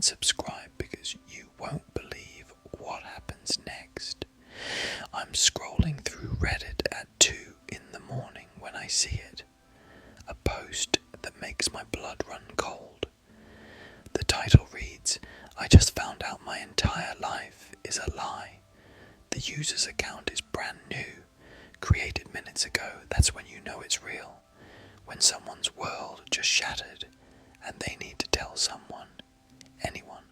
and subscribe because you won't believe what happens next. I'm scrolling through Reddit at 2 in the morning when I see it. A post that makes my blood run cold. The title reads, "I just found out my entire life is a lie. The user's account is brand new, created minutes ago. That's when you know it's real. When someone's world just shattered and they need to tell someone, anyone,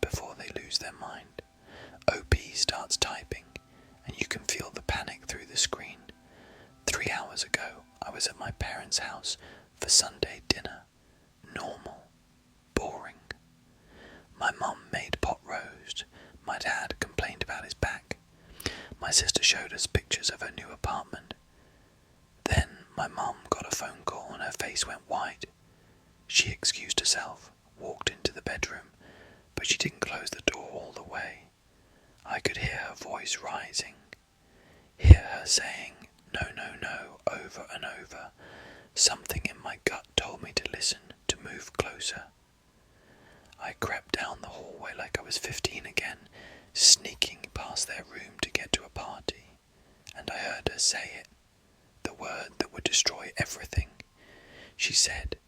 before they lose their mind." OP starts typing and you can feel the panic through the screen. 3 hours ago, I was at my parents' house for Sunday dinner. Normal. Boring. My mum made pot roast. My dad complained about his back. My sister showed us pictures of her new apartment. Then my mum got a phone call and her face went white. She excused herself, walked into the bedroom, but she didn't close the door all the way. I could hear her voice rising. Hear her saying, "No, no, no," over and over. Something in my gut told me to listen, to move closer. I crept down the hallway like I was 15 again, sneaking past their room to get to a party, and I heard her say it, the word that would destroy everything. She said,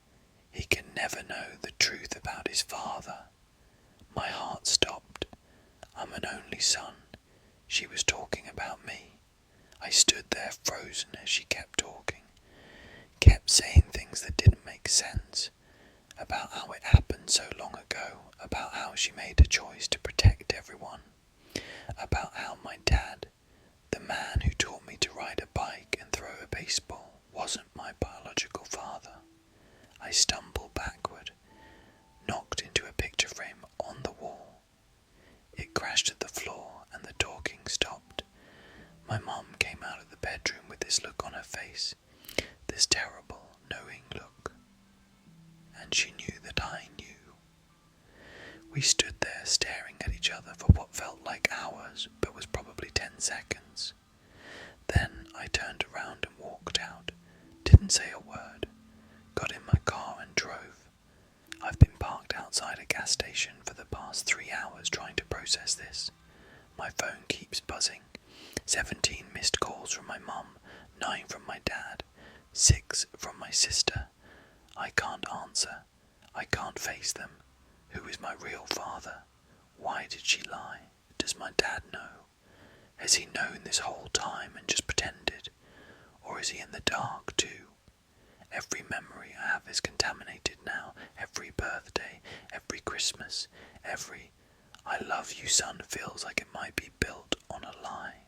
"He can never know the truth about his father." My heart stopped. I'm an only son. She was talking about me. I stood there frozen as she kept talking, kept saying things that didn't make sense, about how it happened so long ago, about how she made a choice to protect everyone, about how my dad, the man who taught me to ride a bike and throw a baseball, wasn't my biological father. I stumbled backward, knocked into a picture frame on the wall. It crashed to the floor and the talking stopped. My mum came out of the bedroom with this look on her face, this terrible, knowing look. And she knew that I knew. We stood there staring at each other for what felt like hours, but was probably 10 seconds. Then I turned around and walked out, didn't say a word, got in my car and drove. I've been parked outside a gas station for the past 3 hours trying to process this. My phone keeps buzzing. 17 missed calls from my mum, 9 from my dad, 6 from my sister. I can't answer. I can't face them. Who is my real father? Why did she lie? Does my dad know? Has he known this whole time and just pretended? Or is he in the dark too? Every memory I have is contaminated now. Every birthday, every Christmas, every "I love you, son" feels like it might be built on a lie.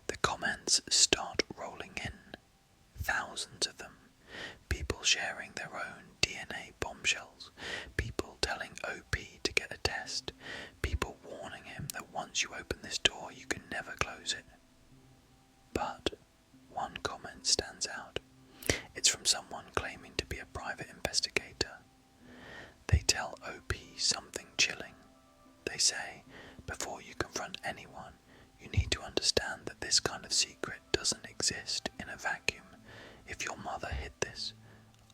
The comments start rolling in. Thousands of them. People sharing their own DNA bombshells. People telling OP to get a test. People warning him that once you open this door you can never close it. But one comment stands out. It's from someone claiming to be a private investigator. They tell OP something chilling. They say, before you confront anyone, you need to understand that this kind of secret doesn't exist in a vacuum. If your mother hid this,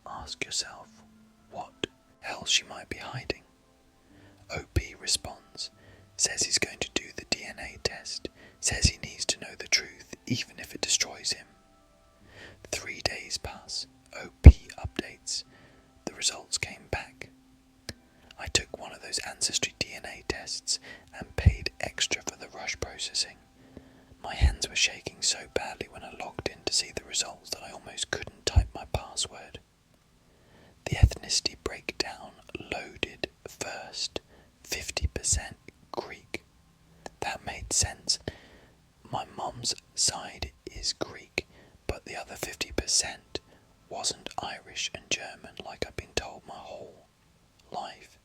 ask yourself what else she might be hiding. OP responds, says he's going to do the DNA test, says he needs to know the truth even if it destroys him. 3 days pass. OP updates. The results came back. I took one of those ancestry DNA tests and paid extra for the rush processing. My hands were shaking so badly when I logged in to see the results that I almost couldn't type my password. The ethnicity breakdown loaded first. 50% Greek. That made sense. My mum's side is Greek, but the other 50% wasn't Irish and German like I've been told my whole life.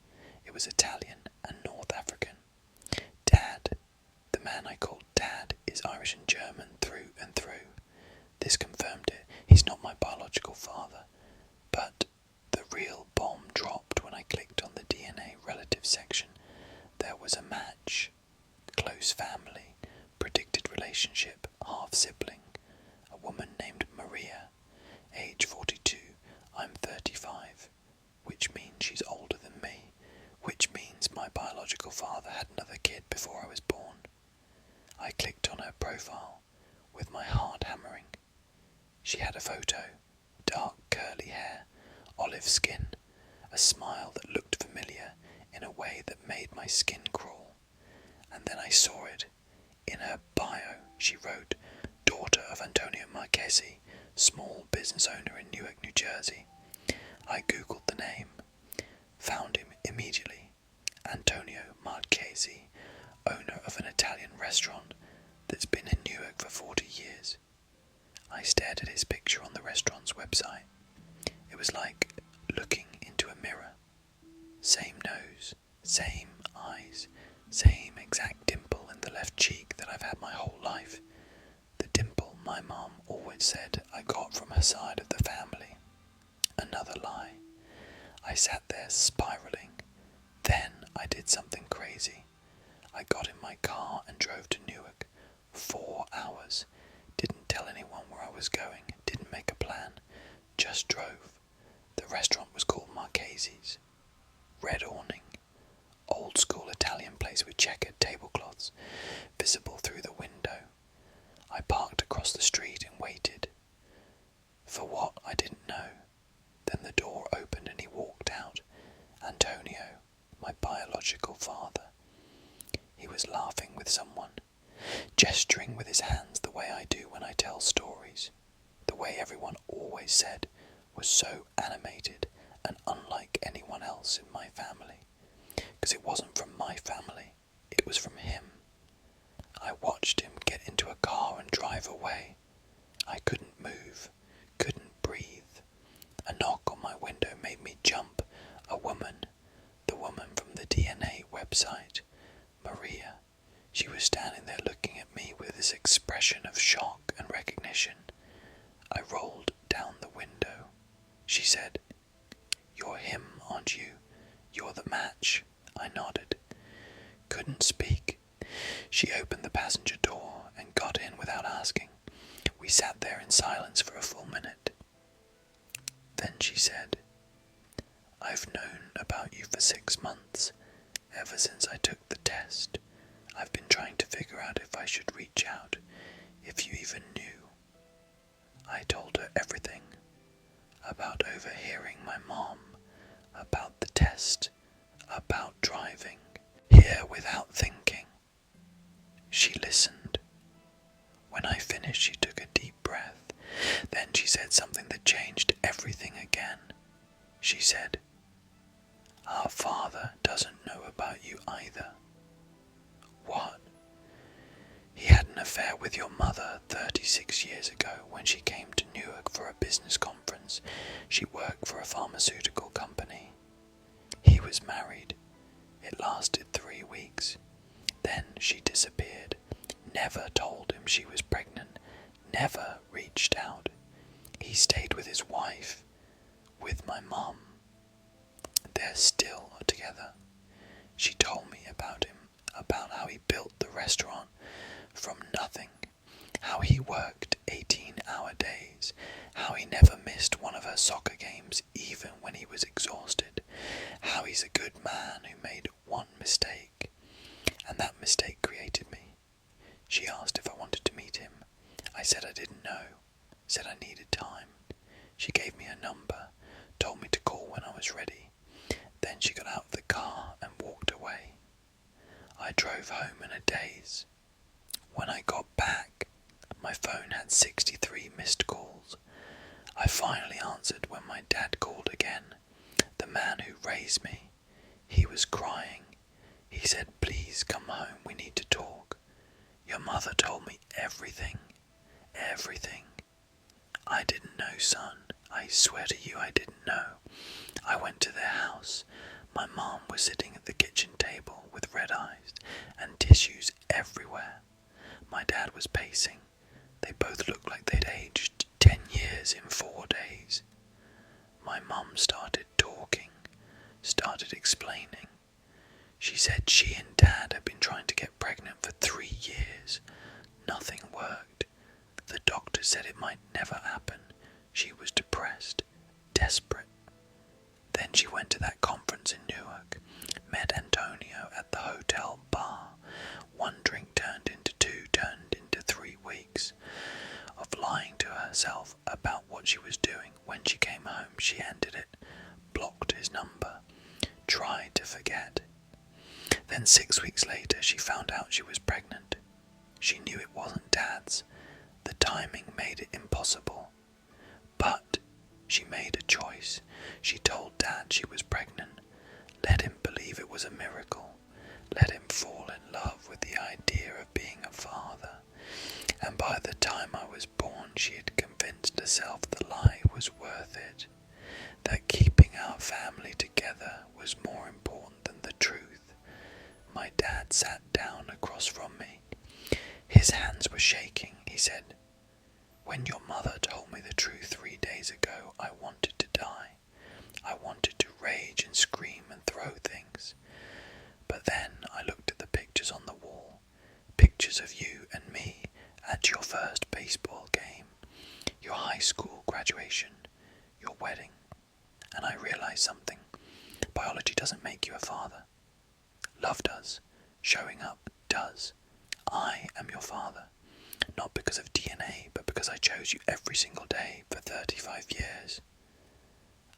It was Italian and North African. Dad, the man I called Dad, is Irish and German through and through. This confirmed it. He's not my biological father. But the real bomb dropped when I clicked on the DNA relative section. There was a match. Close family. Predicted relationship. Half sibling. A woman named Maria. Age 42. I'm 35. Which means she's older than me. which means my biological father had another kid before I was born. I clicked on her profile, with my heart hammering. She had a photo, dark curly hair, olive skin, a smile that looked familiar in a way that made my skin crawl. And then I saw it. In her bio, she wrote, daughter of Antonio Marchesi, small business owner in Newark, New Jersey. I googled the name, found him immediately. Antonio Marchesi, owner of an Italian restaurant that's been in Newark for 40 years. I stared at his picture on the restaurant's website. It was like looking into a mirror. Same nose, same eyes, same exact dimple in the left cheek that I've had my whole life. The dimple my mom always said I got from her side of the family. Another lie. I sat there spiraling. Then I did something crazy. I got in my car and drove to Newark. 4 hours. Didn't tell anyone where I was going. Didn't make a plan. Just drove. The restaurant was called Marchesi's. Red awning. Old school Italian place with checkered tablecloths, visible through the window. I parked across the street and waited. For what, I didn't know. Then the door opened and he walked out. Antonio, my biological father. He was laughing with someone, gesturing with his hands the way I do when I tell stories. The way everyone always said was so animated and unlike anyone else in my family. Because it wasn't from my family, it was from him. I watched him get into a car and drive away. I couldn't move, couldn't breathe. A knock on my window made me jump. A woman, the woman from the DNA website, Maria. She was standing there looking at me with this expression of shock and recognition. I rolled down the window. She said, "You're him, aren't you? You're the match." I nodded. Couldn't speak. She opened the passenger door and got in without asking. We sat there in silence for a full minute. Then she said, "I've known about you for 6 months, ever since I took the test. I've been trying to figure out if I should reach out, if you even knew." I told her everything. About overhearing my mom, about the test, about driving, here without thinking. She listened. When I finished, she took a deep breath. Then she said something that changed everything again. She said, "Our father doesn't know about you either." What? He had an affair with your mother 36 years ago when she came to Newark for a business conference. She worked for a pharmaceutical company. He was married. It lasted 3 weeks. Then she disappeared. Never told him she was pregnant. Never reached out. He stayed with his wife, with my mom. They're still together. She told me about him, about how he built the restaurant from nothing, how he worked 18-hour days, how he never missed one of her soccer games even when he was exhausted, how he's a good man who made one mistake, and that mistake created me. She asked if I wanted to meet him. I said I didn't know, said I needed time. She gave me a number, told me to call when I was ready. Then she got out of the car and walked away. I drove home in a daze. When I got back, my phone had 63 missed calls. I finally answered when my dad called again, the man who raised me. He was crying. He said, "Please come home, we need to talk. Your mother told me everything. Everything." I didn't know, son. I swear to you I didn't know. I went to their house. My mom was sitting at the kitchen table with red eyes and tissues everywhere. My dad was pacing. They both looked like they'd aged 10 years in 4 days. My mom started talking, started explaining. She said she and Dad had been trying to get pregnant for 3 years. Nothing worked. The doctor said it might never happen. She was depressed, desperate. Then she went to that conference in Newark, met Antonio at the hotel bar. One drink turned into 2, turned into 3 weeks of lying to herself about what she was doing. When she came home, she ended it, blocked his number, tried to forget. Then 6 weeks later, she found out she was pregnant. She knew it wasn't Dad's. The timing made it impossible. But she made a choice. She told Dad she was pregnant. Let him believe it was a miracle. Let him fall in love with the idea of being a father. And by the time I was born, she had convinced herself the lie was worth it. That keeping our family together was more important than the truth. My dad sat down across from me. His hands were shaking. He said, "When your mother told me the truth 3 days ago, I wanted to die. I wanted to rage and scream and throw things. But then I looked at the pictures on the wall, pictures of you and me at your first baseball game, your high school graduation, your wedding, and I realized something. Biology doesn't make you a father. Love does. Showing up does. I am your father. Not because of DNA, but because I chose you every single day for 35 years.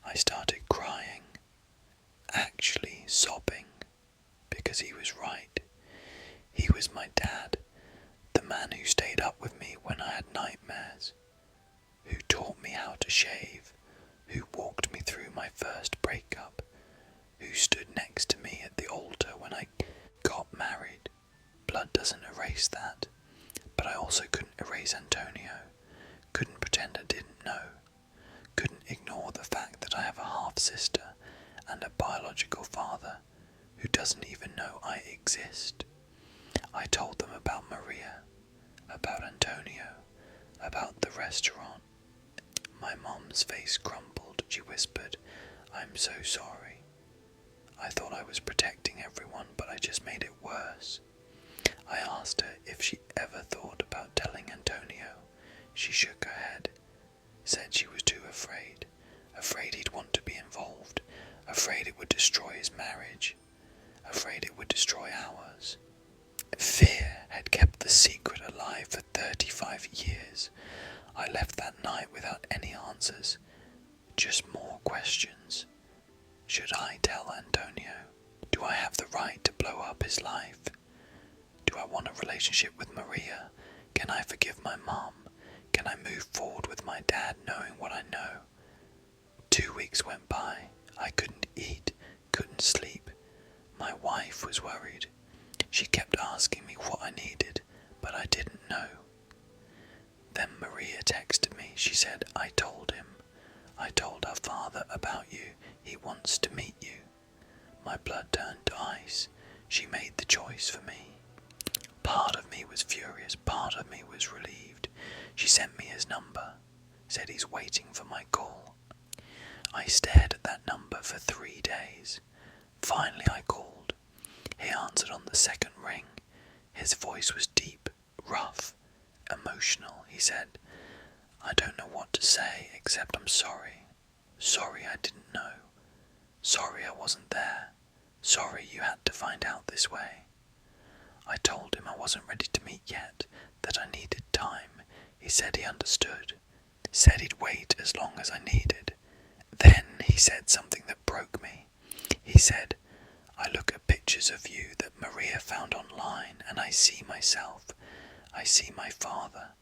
I started crying, actually sobbing, because he was right. He was my dad, the man who stayed up with me when I had nightmares, who taught me how to shave, who walked me through my first breakup, who stood next to me at the altar when I got married. Blood doesn't erase that, but I also couldn't erase Antonio, couldn't pretend I didn't know, couldn't ignore the fact that I have a half-sister and a biological father who doesn't even know I exist. I told them about Maria, about Antonio, about the restaurant. My mom's face crumpled. She whispered, "I'm so sorry. I thought I was protecting everyone, but I just made it worse." I asked her if she ever thought about telling Antonio. She shook her head, said she was too afraid he'd want to be involved, afraid it would destroy his marriage, afraid it would destroy ours. Fear had kept the secret alive for 35 years. I left that night without any answers, just more questions. Should I tell Antonio? Do I have the right to blow up his life? Do I want a relationship with Maria? Can I forgive my mom? Can I move forward with my dad knowing what I know? 2 weeks went by. I couldn't eat, couldn't sleep. My wife was worried. She kept asking me what I needed, but I didn't know. Then Maria texted me. She said, "I told him. I told our father about you. He wants to meet you." My blood turned to ice. She made the choice for me. Part of me was furious, part of me was relieved. She sent me his number, said he's waiting for my call. I stared at that number for 3 days. Finally I called. He answered on the second ring. His voice was deep, rough, emotional. He said, "I don't know what to say except I'm sorry. Sorry I didn't know. Sorry I wasn't there. Sorry you had to find out this way." I told him I wasn't ready to meet yet, that I needed time. He said he understood, said he'd wait as long as I needed. Then he said something that broke me. He said, "I look at pictures of you that Maria found online and I see myself. I see my father.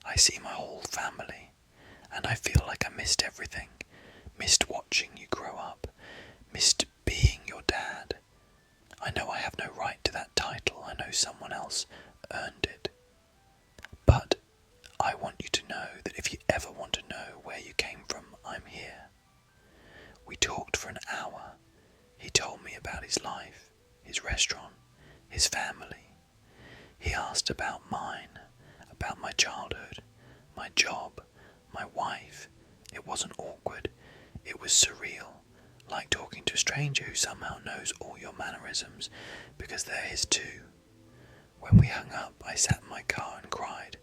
I see my whole family. And I feel like I missed everything. Missed watching you grow up. Missed being your dad. I know I have no right to that title. I know someone else earned it. But I want you to know that if you ever want to know where you came from, I'm here." We talked for an hour. He told me about his life, his restaurant, his family. He asked about mine, about my childhood, my job, my wife. It wasn't awkward. It was surreal. Like talking to a stranger who somehow knows all your mannerisms because they're his too. When we hung up, I sat in my car and cried.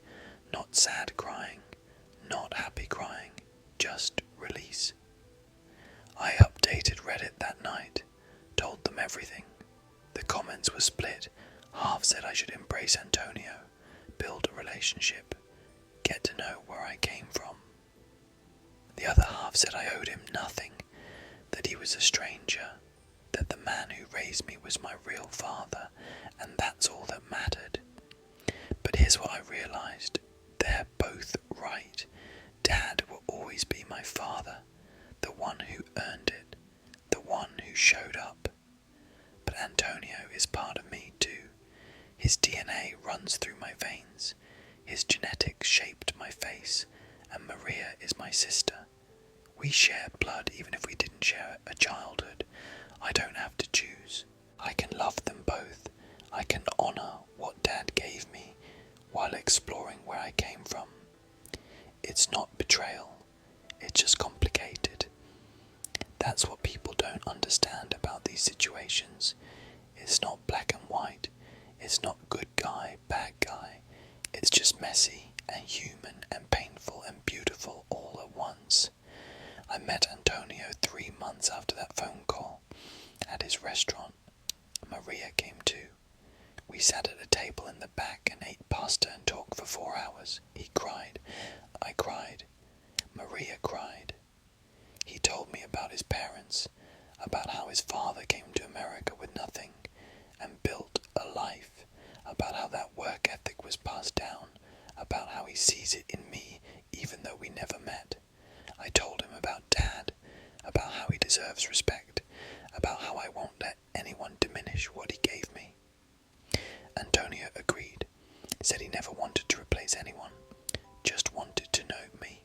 Not sad crying, not happy crying, just release. I updated Reddit that night, told them everything, comments were split. Half said I should embrace Antonio, build a relationship, get to know where I came from. The other half said I owed him nothing, that he was a stranger, that the man who raised me was my real father, and that's all that mattered. But here's what I realised. They're both right. Dad will always be my father, the one who earned it, the one who showed up. But Antonio is part of me too. His DNA runs through my veins. His genetics shaped my face, and Maria is my sister. We share blood even if we didn't share a childhood. I don't have to choose. I can love them both. I can honour what Dad gave me while exploring where I came from. It's not betrayal. It's just complicated. That's what people don't understand about these situations. It's not black and white. It's not good guy, bad guy. It's just messy and human and painful and beautiful all at once. I met Antonio 3 months after that phone call at his restaurant. Maria came too. We sat at a table in the back and ate pasta and talked for 4 hours. He cried. I cried. Maria cried. He told me about his parents, about how his father came to America with nothing and built a life, about how that work ethic was passed down, about how he sees it in me even though we never met. I told him about Dad, about how he deserves respect, about how I won't let anyone diminish what he gave me. Antonio agreed, said he never wanted to replace anyone, just wanted to know me.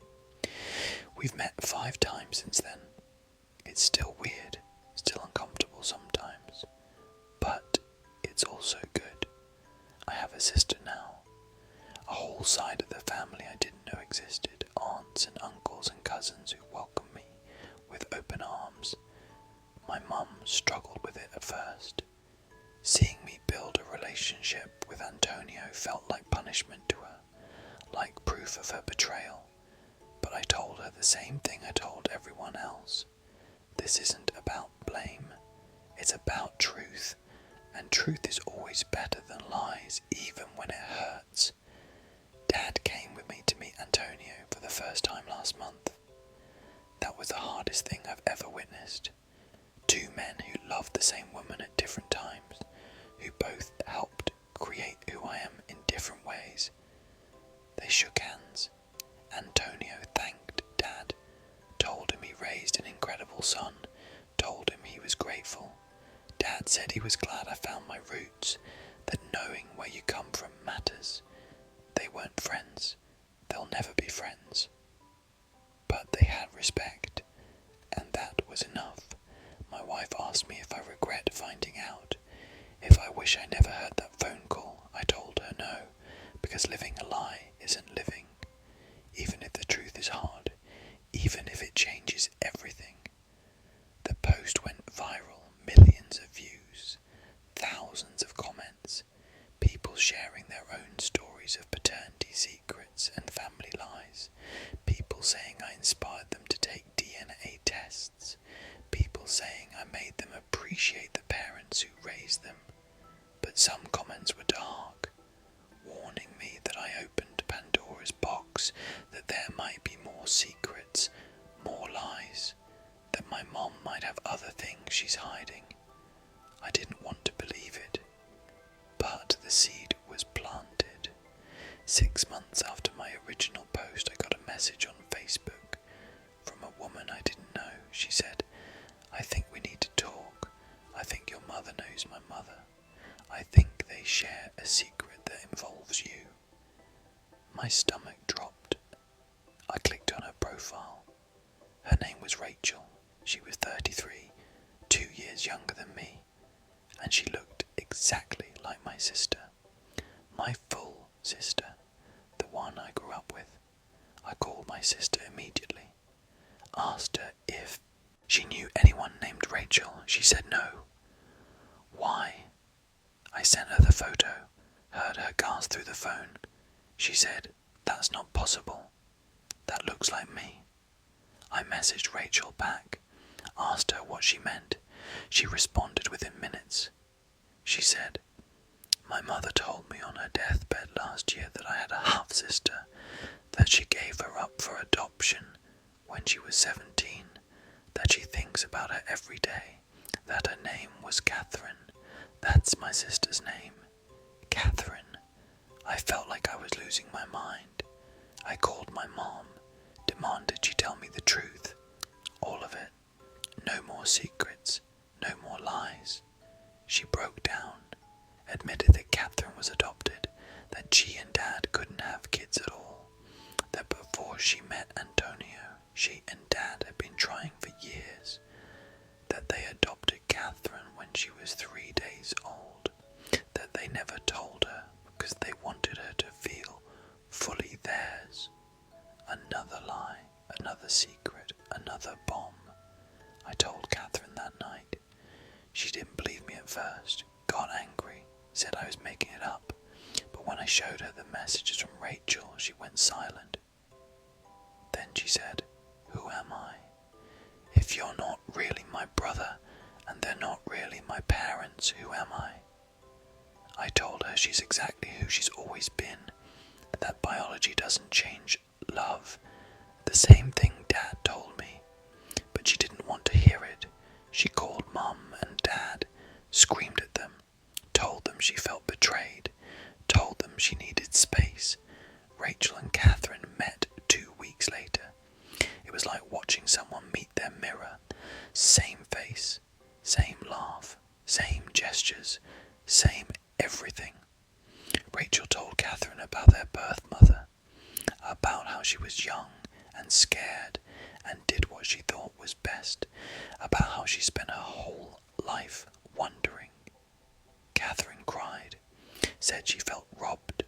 We've met 5 times since then. It's still weird, still uncomfortable sometimes, but it's also good. I have a sister now, a whole side of the family I didn't know existed, aunts and uncles and cousins who welcome me with open arms. My mum struggled with it at first. Seeing me build a relationship with Antonio felt like punishment to her, like proof of her betrayal. But I told her the same thing I told everyone else. This isn't about blame, it's about truth, and truth is always better than lies, even when it hurts. Dad came with me to meet Antonio for the first time last month. That was the hardest thing I've ever witnessed. 2 men who loved the same woman at different times, who both helped create who I am in different ways. They shook hands. Antonio thanked Dad, told him he raised an incredible son, told him he was grateful. Dad said he was glad I found my roots, that knowing where you come from matters. They weren't friends. They'll never be friends. But they had respect, and that was enough. My wife asked me if I regret finding out, if I wish I never heard that phone call. I told her no, because living a lie isn't living. Even if the truth is hard, even if it changes everything. The post went viral, millions of views, thousands of comments, people sharing their own stories of paternity secrets and family lies, people saying I inspired them to take DNA tests, people saying I made them appreciate the parents who raised them. But some comments were dark, warning me that I opened Pandora's box, that there might be more secrets, more lies, that my mom might have other things she's hiding. I didn't want to believe it, but the seed was planted. 6 months after my original post, I got a message on Facebook from a woman I didn't know. She said, "I think we need to talk. I think your mother knows my mother. I think they share a secret that involves you." My stomach dropped. I clicked on her profile. Her name was Rachel. She was 33, 2 years younger than me, and she looked exactly like my sister. My full sister, the one I grew up with. I called my sister immediately, asked her if she knew anyone named Rachel. She said no. Why? I sent her the photo, heard her gasp through the phone. She said, "That's not possible. That looks like me." I messaged Rachel back, asked her what she meant. She responded within minutes. she said. My mother told me on her deathbed last year that I had a half-sister, that she gave her up for adoption when she was 17, that she thinks about her every day, that her name was Catherine. That's my sister's name. Catherine. I felt like I was losing my mind. I called my mom, demanded she tell me the truth. All of it. No more secrets, no more lies. She broke down, admitted that Catherine was adopted, that she and Dad couldn't have kids at all, that before she met Antonio, she and Dad had been trying for years, that they adopted Catherine when she was 3 days old, that they never told her because they wanted her to feel fully theirs. Another lie, another secret, another bomb. I told Catherine that night. She didn't believe me at first, got angry, said I was making it up, but when I showed her the messages from Rachel, she went silent. Then she said, "Who am I? If you're not really my brother, and they're not really my parents, who am I?" I told her she's exactly who she's always been, that biology doesn't change love. The same thing Dad told me, but she didn't want to hear it. She called Mum and Dad, screamed at them, told them she felt betrayed, told them she needed space. Rachel and Catherine met 2 weeks later. It was like watching someone meet their mirror. Same face, same laugh, same gestures, same everything. Rachel told Catherine about their birth mother, about how she was young and scared and did what she thought was best, about how she spent her whole life wondering. Catherine cried, said she felt robbed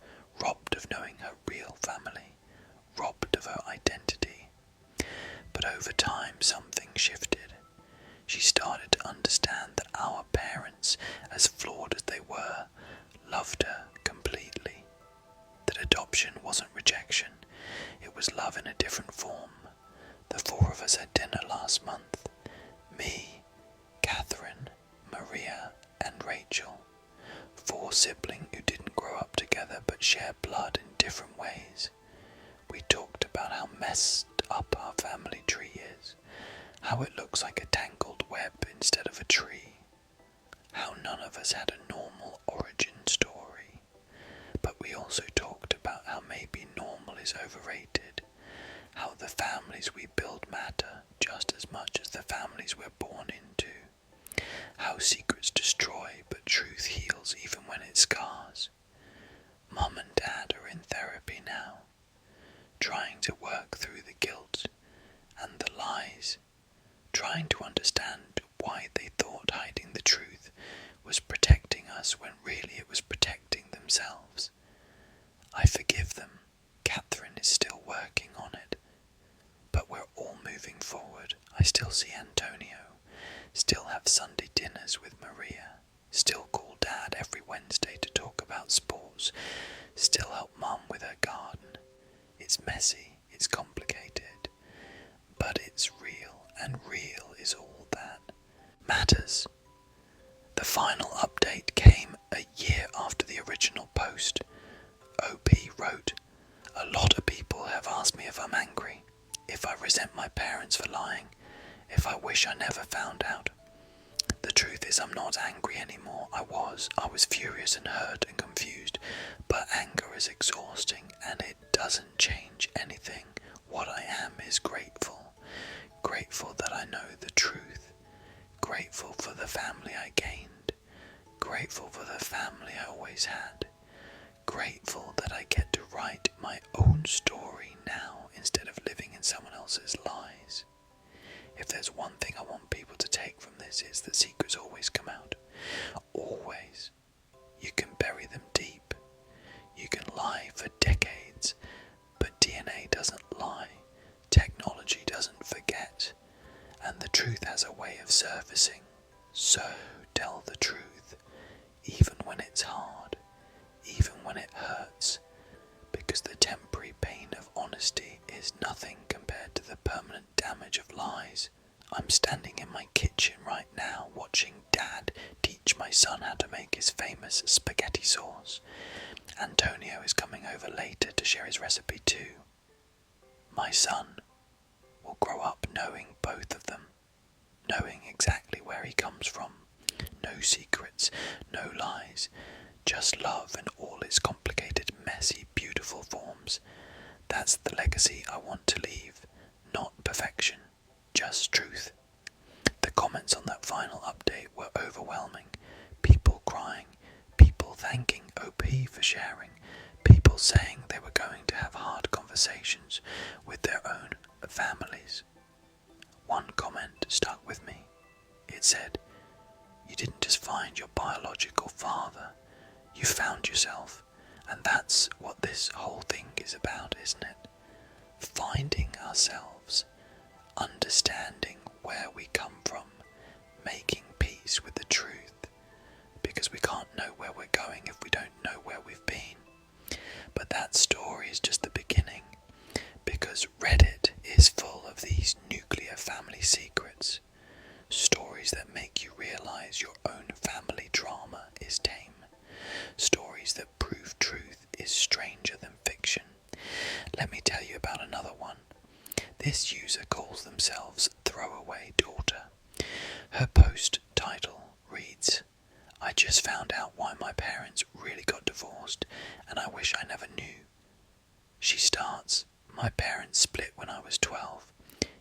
of knowing her real family, robbed of her identity. But over time something shifted. She started to understand that our parents, as flawed as they were, loved her completely. That adoption wasn't rejection, it was love in a different form. The 4 of us had dinner last month. Me, Catherine, Maria, and Rachel. 4 siblings who didn't grow up together but share blood in different ways. We talked about how messed up our family tree is, how it looks like a tangled web instead of a tree, how none of us had a normal origin story. But we also talked about how maybe normal is overrated, how the families we build matter just as much as the families we're born into, how secrets destroy but truth heals even when it scars. Mum and Dad are in therapy now, trying to work through the guilt and the lies, trying to understand why they thought hiding the truth was protecting us when really it was protecting themselves. I forgive them. Catherine is still working on it. But we're all moving forward. I still see Antonio, still have Sunday dinners with Maria, still call Dad every Wednesday to talk about sports, still help Mum with her garden. It's messy, it's complicated, but it's real, and real is all that matters. The final update came a year after the original post. OP wrote, "A lot of people have asked me if I'm angry, if I resent my parents for lying, if I wish I never found out. The truth is I'm not angry anymore. I was furious and hurt and confused, but anger is exhausting and it doesn't change anything. What I am is grateful. Grateful that I know the truth. Grateful for the family I gained. Grateful for the family I always had. Grateful that I get to write my own story now instead of living in someone else's lies. If there's one thing I want people to take from this, it's that secrets always come out. Always. You can bury them deep. You can lie for decades, but DNA doesn't lie. Technology doesn't forget. And the truth has a way of surfacing. So tell the truth, even when it's hard, even when it hurts, because the temporary pain of honesty is nothing compared to the permanent damage of lies. I'm standing in my kitchen right now watching Dad teach my son how to make his his famous spaghetti sauce. Antonio is coming over later to share his recipe too. My son will grow up knowing both of them, knowing exactly where he comes from. No secrets, no lies, just love in all its complicated, messy, beautiful forms. That's the legacy I want to leave. Not perfection, just truth. The comments on that final update were overwhelming. People crying, people thanking OP for sharing, people saying they were going to have hard conversations with their own families. One comment stuck with me. It said, "You didn't just find your biological father, you found yourself." And that's what this whole thing is about, isn't it? Finding ourselves, understanding where we come from, making peace with the truth, because we can't know where we're going if we don't know where we've been. But that story is just the beginning, because Reddit is full of these nuclear family secrets, stories that make you realize your own family drama is tame, stories that prove truth is stranger than fiction. Let me tell you about another one. This user calls themselves Throwaway Daughter. Her post title reads, "I just found out why my parents really got divorced, and I wish I never knew." She starts, "My parents split when I was 12.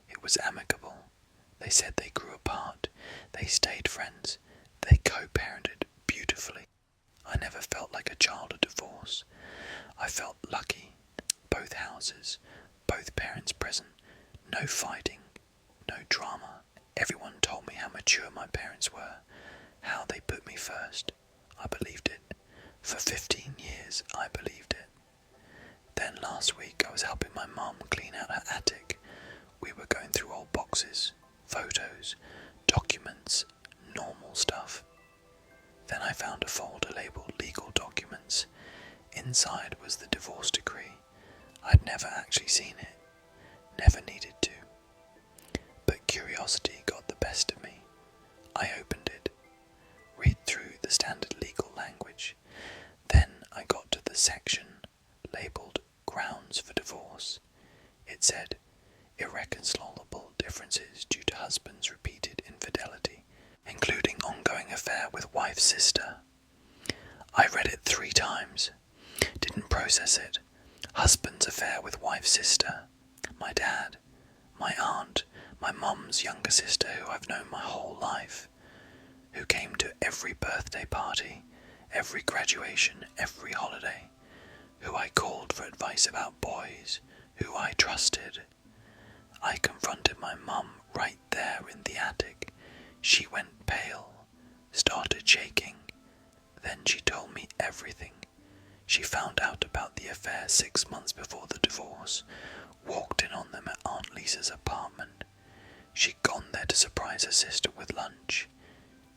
It was amicable. They said they grew apart. They stayed friends. They co-parented beautifully. I never felt like a child of divorce. I felt lucky. Both houses, both parents present. No fighting, no drama. Everyone told me how mature my parents were, how they put me first. I believed it. For 15 years, I believed it. Then last week, I was helping my mum clean out her attic. We were going through old boxes, photos, documents, normal stuff. Then I found a folder labelled legal documents. Inside was the divorce decree. I'd never actually seen it, never needed to. But curiosity got the best of me. I opened it, read through the standard legal language. Then I got to the section labelled grounds for divorce. It said, irreconcilable differences due to husband's repeated infidelity, including ongoing affair with wife's sister. I read it 3 times, didn't process it. Husband's affair with wife's sister, my dad, my aunt, my mum's younger sister who I've known my whole life, who came to every birthday party, every graduation, every holiday, who I called for advice about boys, who I trusted. I confronted my mum right there in the attic. She went pale, started shaking. Then she told me everything. She found out about the affair 6 months before the divorce, walked in on them at Aunt Lisa's apartment. She'd gone there to surprise her sister with lunch.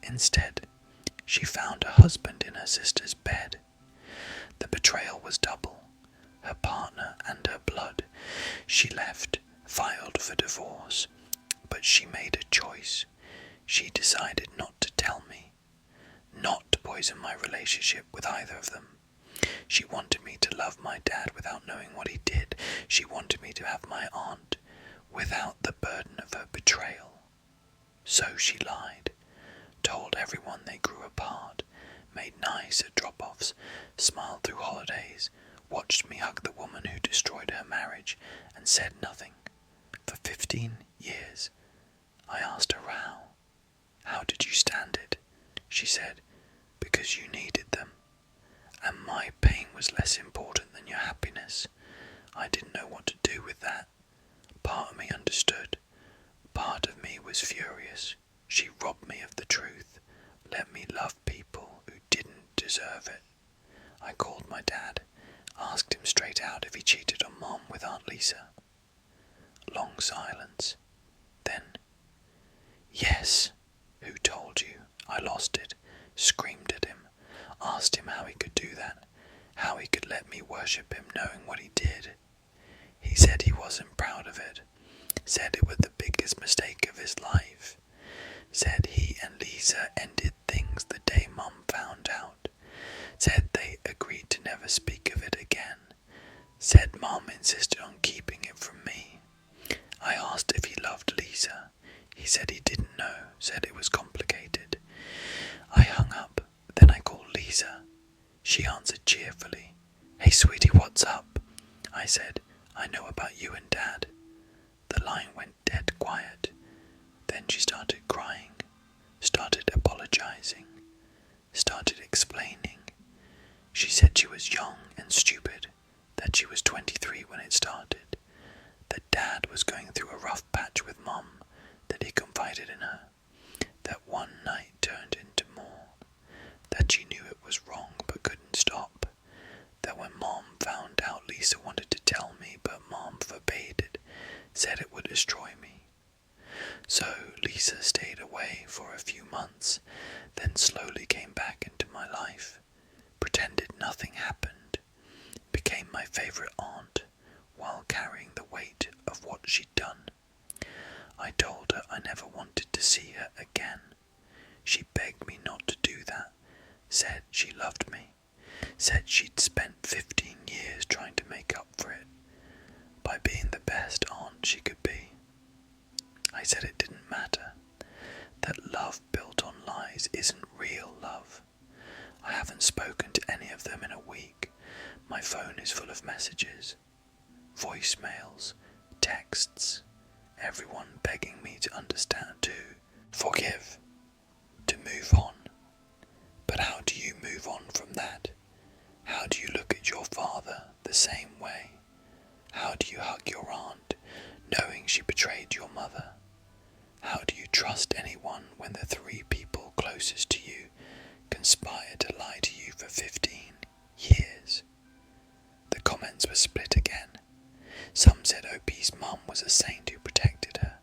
Instead, she found her husband in her sister's bed. The betrayal was double, her partner and her blood. She left, filed for divorce, but she made a choice. She decided not to tell me, not to poison my relationship with either of them. She wanted me to love my dad without knowing what he did. She wanted me to have my aunt without the burden of her betrayal. So she lied, told everyone they grew apart, made nice at drop-offs, smiled through holidays, watched me hug the woman who destroyed her marriage, and said nothing. For 15 years. I asked her how. How did you stand it? She said, because you needed them. And my pain was less important than your happiness. I didn't know what to do with that. Part of me understood. Part of me was furious. She robbed me of the truth. Let me love people who didn't deserve it. I called my dad, asked him straight out if he cheated on Mom with Aunt Lisa. Long silence. Then, yes, who told you? I lost it, screamed at him, asked him how he could do that, how he could let me worship him knowing what he did. He said he wasn't proud of it, said it was the biggest mistake of his life, said he and Lisa ended things the day Mum found out. never speak of it again. Said Mum insisted on keeping it from me. I asked if he loved Lisa. He said he didn't know, said it was complicated. I hung up, then I called Lisa. She answered cheerfully. Hey sweetie, what's up? I said, I know about you and Dad. The line went dead quiet. Then she started crying, started apologizing, started explaining. She said she was young and stupid, that she was 23 when it started, that Dad was going through a rough patch with Mum, that he confided in her, that one night turned into more, that she knew it was wrong but couldn't stop, that when Mom found out Lisa wanted to tell me but Mom forbade it, said it would destroy me. So Lisa stayed away for a few months, then slowly came back into my life, pretended nothing happened, became my favourite aunt while carrying the weight of what she'd done. I told her I never wanted to see her again. She begged me not to do that, said she loved me, said she'd spent 15 years trying to make up for it by being the best aunt she could be. I said it didn't matter, that love built on lies isn't real love. I haven't spoken to any of them in a week. My phone is full of messages, voicemails, texts, everyone begging me to understand, to forgive, to move on. But how do you move on from that? How do you look at your father the same way? How do you hug your aunt, knowing she betrayed your mother? How do you trust anyone when the 3 people closest to you conspire to lie to you for 15 years? The comments were split again. Some said OP's mum was a saint who protected her.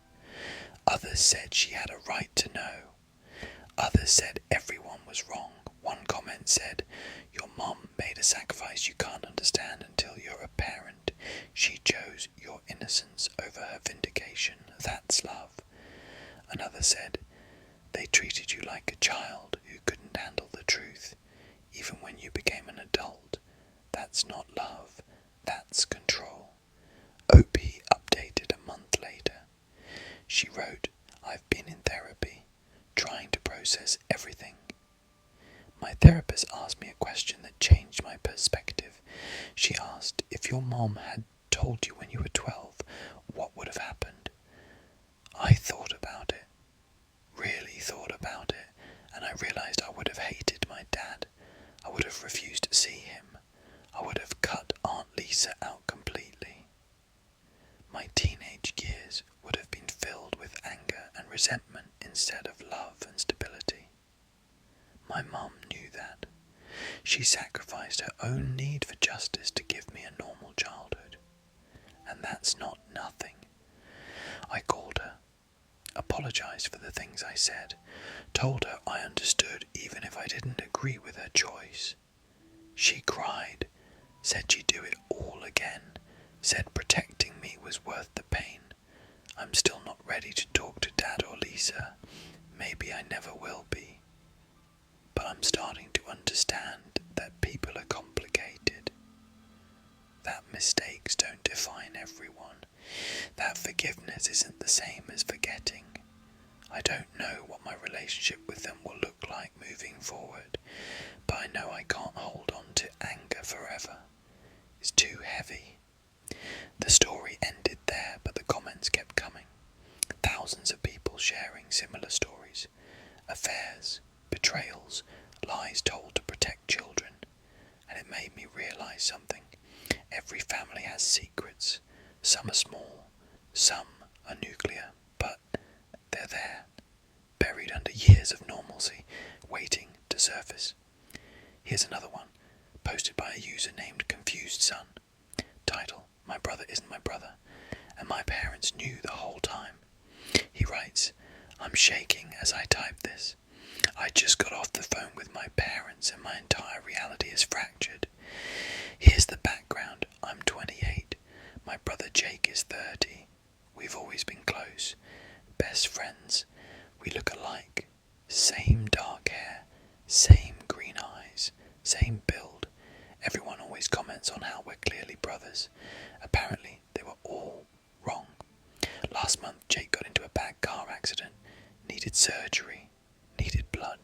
Others said she had a right to know. Others said everyone was wrong. One comment said, your mum made a sacrifice you can't understand until you're a parent. She chose your innocence over her vindication. That's love. Another said, they treated you like a child who couldn't handle the truth, even when you became an adult. That's not love, that's control. OP updated a month later. She wrote, I've been in therapy, trying to process everything. My therapist asked me a question that changed my perspective. She asked, if your mom had told you when you were 12, what would have happened? I thought about it, really thought about it, and I realised I would have hated my dad. I would have refused to see him. I would have cut Aunt Lisa out completely. My teenage years would have been filled with anger and resentment instead of love and stability. My mum knew that. She sacrificed her own need for justice to give me a normal childhood. And that's not nothing. I called her, apologised for the things I said, told her I understood even if I didn't agree with her choice. She cried, said she'd do it all again, said protecting me was worth the pain. I'm still not ready to talk to Dad or Lisa. Maybe I never will be. But I'm starting to understand that people are complicated. That mistakes don't define everyone. That forgiveness isn't the same as forgetting. I don't know what my relationship with them will look like moving forward, but I know I can't hold on to anger forever. It's too heavy. The story ended there, but the comments kept coming. Thousands of people sharing similar stories. Affairs, betrayals, lies told to protect children. And it made me realise something. Every family has secrets. Some are small, some are nuclear, but they're there, buried under years of normalcy, waiting to surface. Here's another one, posted by a user named Confused Son. Title, My brother isn't my brother, and my parents knew the whole time. He writes, I'm shaking as I type this. I just got off the phone with my parents and my entire reality is fractured. Here's the background. I'm 28. My brother Jake is 30. We've always been close. Best friends. We look alike. Same dark hair. Same green eyes. Same build. Everyone always comments on how we're clearly brothers. Apparently, they were all wrong. Last month, Jake got into a bad car accident, needed surgery, needed blood.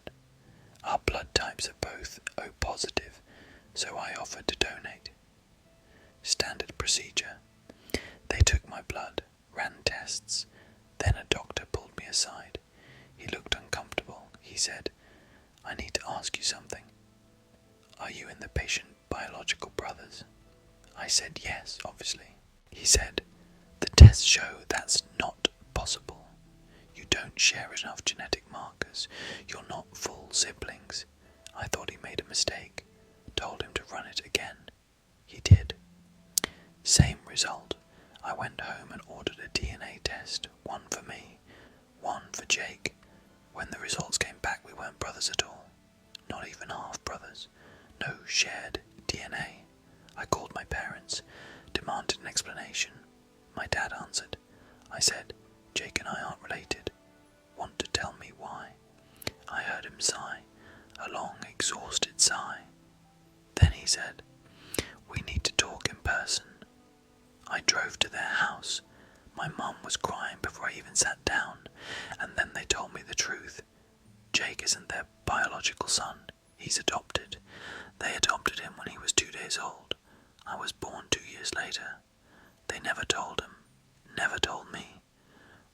Our blood types are both O positive, so I offered to donate. Standard procedure. They took my blood, ran tests, then a doctor pulled me aside. He looked uncomfortable. He said, "I need to ask you something. Are you and the patient biological brothers?" I said yes, obviously. He said, "The tests show that's not possible. You don't share enough genetic markers. You're not full siblings." I thought he made a mistake. Told him to run it again. He did. Same result. I went home and ordered a DNA test, one for me, one for Jake. When the results came back, we weren't brothers at all. Not even half brothers. No shared DNA. I called my parents, demanded an explanation. My dad answered. I said, "Jake and I aren't related. Want to tell me why?" I heard him sigh, a long, exhausted sigh. Then he said, "We need to talk in person." I drove to their house. My mum was crying before I even sat down, and then they told me the truth. Jake isn't their biological son. He's adopted. They adopted him when he was 2 days old. I was born 2 years later. They never told him, never told me.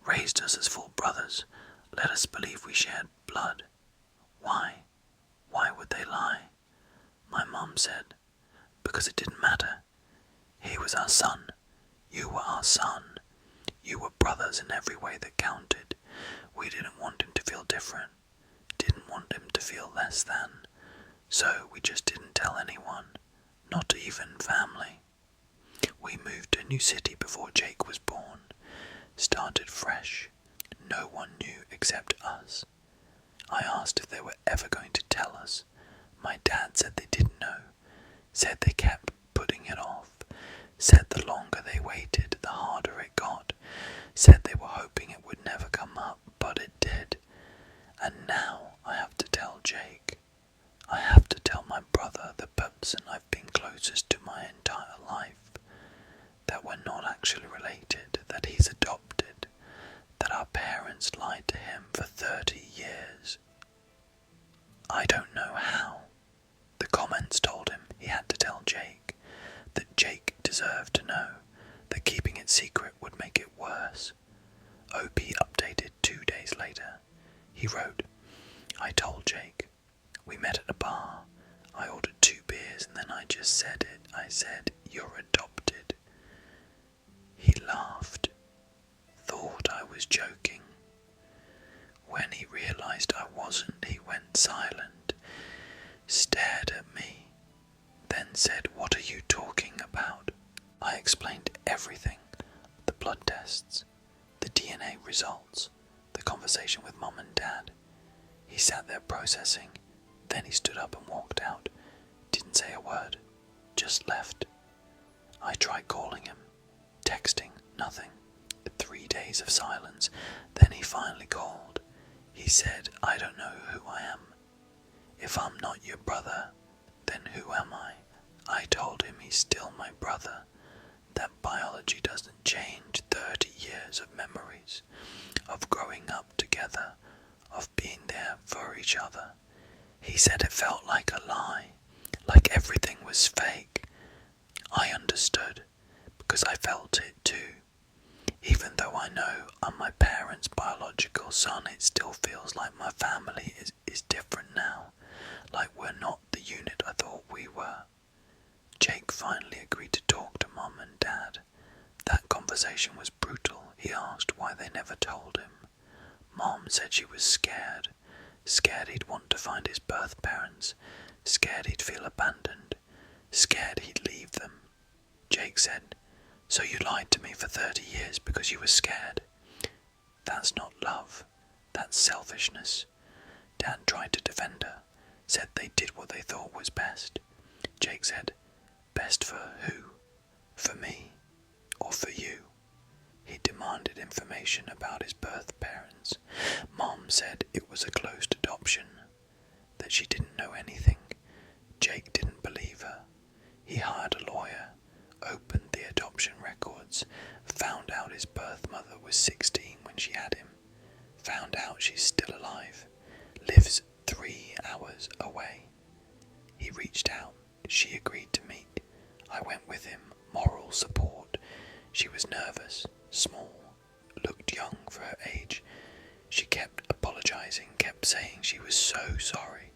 Raised us as full brothers, let us believe we shared blood. Why? Why would they lie? My mum said, because it didn't matter. He was our son. You were our son. You were brothers in every way that counted. We didn't want him to feel different. Didn't want him to feel less than. So we just didn't tell anyone. Not even family. We moved to a new city before Jake was born. Started fresh. No one knew except us. I asked if they were ever going to tell us. My dad said they didn't know. Said they kept putting it off. Said the longer they waited, the harder it got. Said they were hoping it would never come up, but it did. And now I have to tell Jake. I have to tell my brother, the person I've been closest to my entire life, that we're not actually related, that he's adopted, that our parents lied to him for 30 years. I don't know how. The comments told him he had to tell Jake, that Jake deserved to know, that keeping it secret would make it worse. OP updated 2 days later. He wrote, I told Jake. We met at a bar. I ordered 2 beers and then I just said it. I said, you're adopted. He laughed. Thought I was joking. When he realized I wasn't, he went silent. Stared at me. Then said, what are you talking about? I explained everything. The blood tests. The DNA results. The conversation with Mum and Dad. He sat there processing. Then he stood up and walked out. Didn't say a word. Just left. I tried calling him. Texting. Nothing. 3 days of silence. Then he finally called. He said, I don't know who I am. If I'm not your brother, then who am I? I told him he's still my brother. That biology doesn't change 30 years of memories, of growing up together, of being there for each other. He said it felt like a lie, like everything was fake. I understood, because I felt it too. Even though I know I'm my parents' biological son, it still feels like my family is different now, like we're not the unit I thought we were. Jake finally agreed to talk to Mum and Dad. That conversation was brutal. He asked why they never told him. Mom said she was scared. Scared he'd want to find his birth parents. Scared he'd feel abandoned. Scared he'd leave them. Jake said, so you lied to me for 30 years because you were scared. That's not love. That's selfishness. Dad tried to defend her. Said they did what they thought was best. Jake said, best for who? For me? Or for you? He demanded information about his birth parents. Mom said it was a closed adoption, that she didn't know anything. Jake didn't believe her. He hired a lawyer was 16 when she had him. Found out she's still alive. Lives 3 hours away. He reached out. She agreed to meet. I went with him. Moral support. She was nervous, small, looked young for her age. She kept apologizing, kept saying she was so sorry,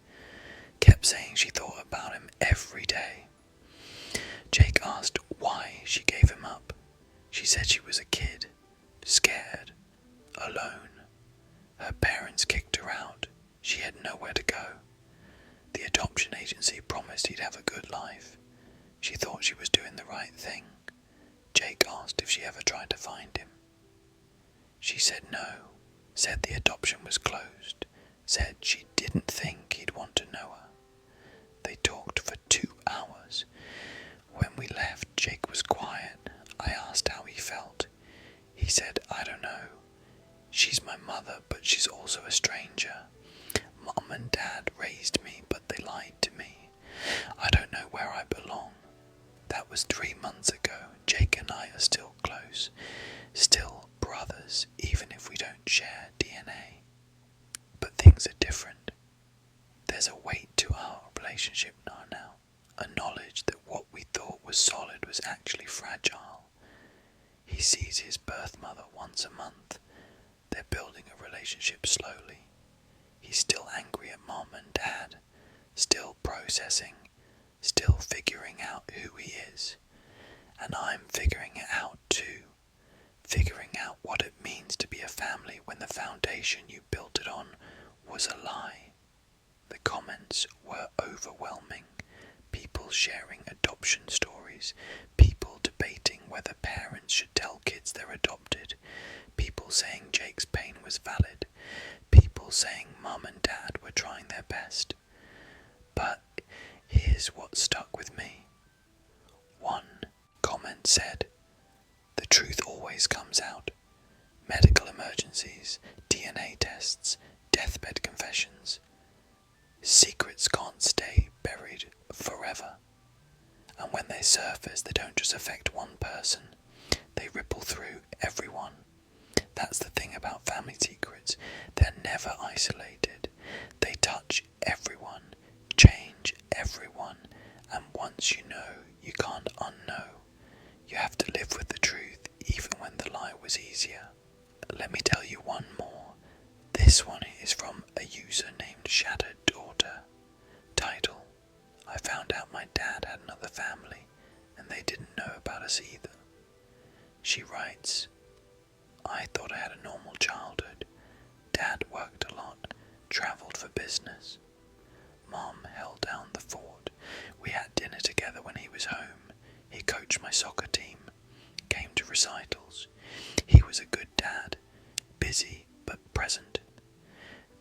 kept saying she thought about him every day. Jake asked why she gave him up. She said she was a kid, scared, alone. Her parents kicked her out. She had nowhere to go. The adoption agency promised he'd have a good life. She thought she was doing the right thing. Jake asked if she ever tried to find him. She said no, said the adoption was closed, said she didn't think he'd want to know her. They talked for 2 hours. When we left, Jake was quiet. I asked how he felt. He said, I don't know. She's my mother, but she's also a stranger. Mum and Dad raised me, but they lied to me. I don't know where I belong. That was 3 months ago. Jake and I are still close, still brothers, even if we don't share DNA. But things are different. There's a weight to our relationship now, a knowledge that what we thought was solid was actually fragile. He sees his birth mother once a month. They're building a relationship slowly. He's still angry at Mom and Dad, still processing, still figuring out who he is. And I'm figuring it out too. Figuring out what it means to be a family when the foundation you built it on was a lie. The comments were overwhelming. People sharing adoption stories, people debating whether parents should tell kids they're adopted, people saying Jake's pain was valid, people saying Mum and Dad were trying their best. But here's what stuck with me. One comment said, the truth always comes out. Medical emergencies, DNA tests, deathbed confessions. Secrets can't stay buried forever. And when they surface, they don't just affect one person. They ripple through everyone. That's the thing about family secrets. They're never isolated. They touch everyone, change everyone, and once you know, you can't unknow. You have to live with the truth, even when the lie was easier. Let me tell you one more. This one is from a user named Shattered Daughter. Title: I found out my dad had another family, and they didn't know about us either. She writes, I thought I had a normal childhood. Dad worked a lot, travelled for business. Mom held down the fort. We had dinner together when he was home. He coached my soccer team, came to recitals. He was a good dad, busy but present.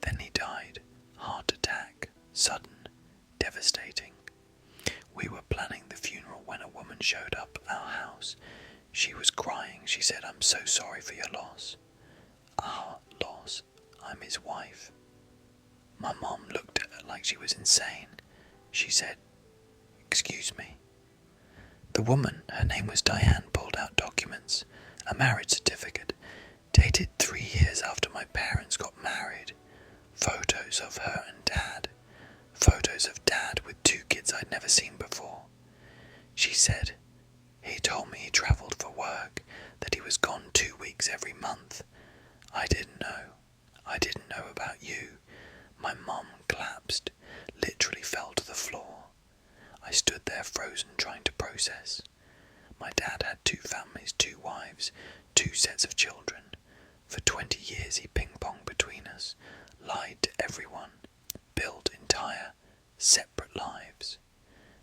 Then he died, heart attack, sudden, devastating. We were planning the funeral when a woman showed up at our house. She was crying. She said, I'm so sorry for your loss. Our loss. I'm his wife. My mom looked at her like she was insane. She said, excuse me. The woman, her name was Diane, pulled out documents, a marriage certificate, dated 3 years after my parents got married, photos of her and Dad, photos of Dad with 2 kids I'd never seen before. She said, he told me he travelled for work, that he was gone 2 weeks every month. I didn't know. I didn't know about you. My mum collapsed, literally fell to the floor. I stood there frozen, trying to process. My dad had 2 families, 2 wives, 2 sets of children. For 20 years he ping-ponged between us, lied to everyone, built entire, separate lives.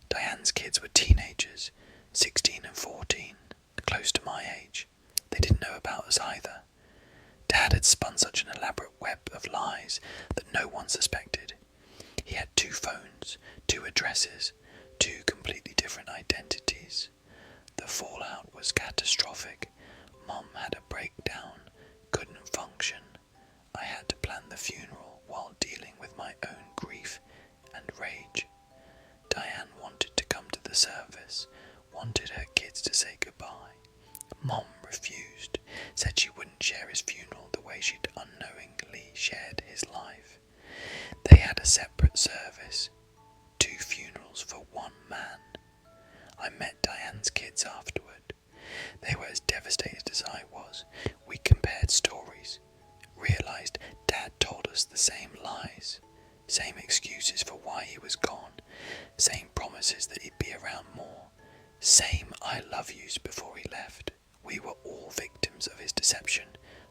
Diane's kids were teenagers, 16 and 14, close to my age. They didn't know about us either. Dad had spun such an elaborate web of lies that no one suspected. He had 2 phones, 2 addresses, 2 completely different identities. The fallout was catastrophic. Mom had a breakdown, couldn't function. I had to plan the funeral while dealing with my own grief and rage. Diane wanted to come to the service, wanted her kids to say goodbye. Mom refused, said she wouldn't share his funeral the way she'd unknowingly shared his life. They had a separate service, 2 funerals for one man. I met Diane's kids afterward. They were as devastated as I was. We compared stories, realised Dad told us the same lies, same excuses for why he was gone, same promises that he'd be around more, same I love yous before he left. We were all victims of his deception.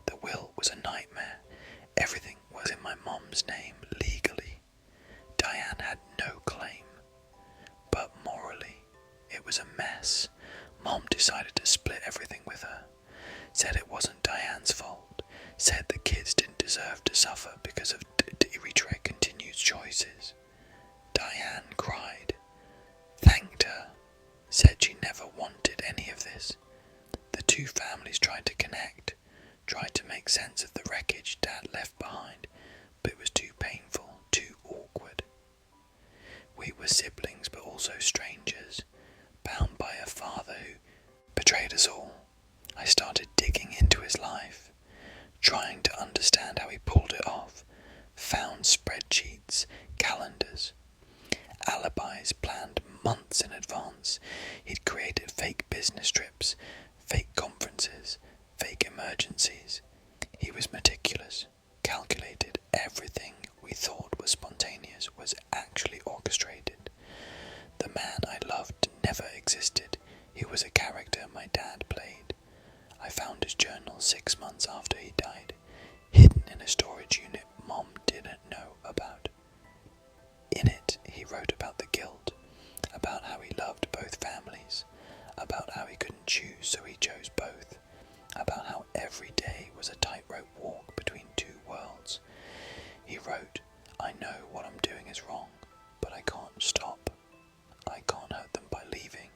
The will was a nightmare. Everything was in my mum's name legally. Diane had no claim. But morally, it was a mess. Mom decided to split everything with her. Said it wasn't Diane's fault. Said the kids didn't deserve to suffer because of Eritrea continued choices. Diane cried. Thanked her. Said she never wanted any of this. The 2 families tried to connect, tried to make sense of the wreckage Dad left behind, but it was too painful, too awkward. We were siblings but also strangers, bound by a father who betrayed us all. I started digging into his life, trying to understand how he pulled it off, found spreadsheets, calendars, alibis planned months in advance. He'd created fake business trips, fake conferences, fake emergencies. He was meticulous, calculated. Everything we thought was spontaneous was actually orchestrated. The man I loved never existed. He was a character my dad played. I found his journal 6 months after he died, hidden in a storage unit Mom didn't know about. In it, he wrote about the guilt, about how he loved both families, about how he couldn't choose so he chose both, about how every day was a tightrope walk between 2 worlds. He wrote, I know what I'm doing is wrong, but I can't stop. I can't hurt them by leaving.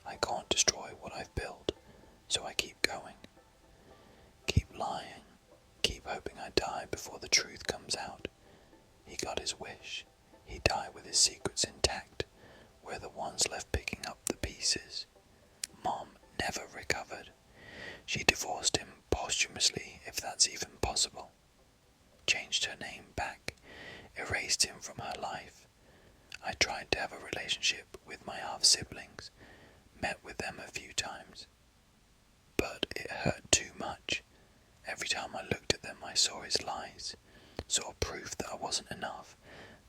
I can't destroy what I've built, so I keep going. Keep lying, keep hoping I die before the truth comes out. He got his wish. He died with his secrets intact. We're the ones left picking up the pieces. Mom never recovered. She divorced him posthumously, if that's even possible. Changed her name back, erased him from her life. I tried to have a relationship with my half-siblings, met with them a few times. But it hurt too much. Every time I looked at them I saw his lies, saw proof that I wasn't enough,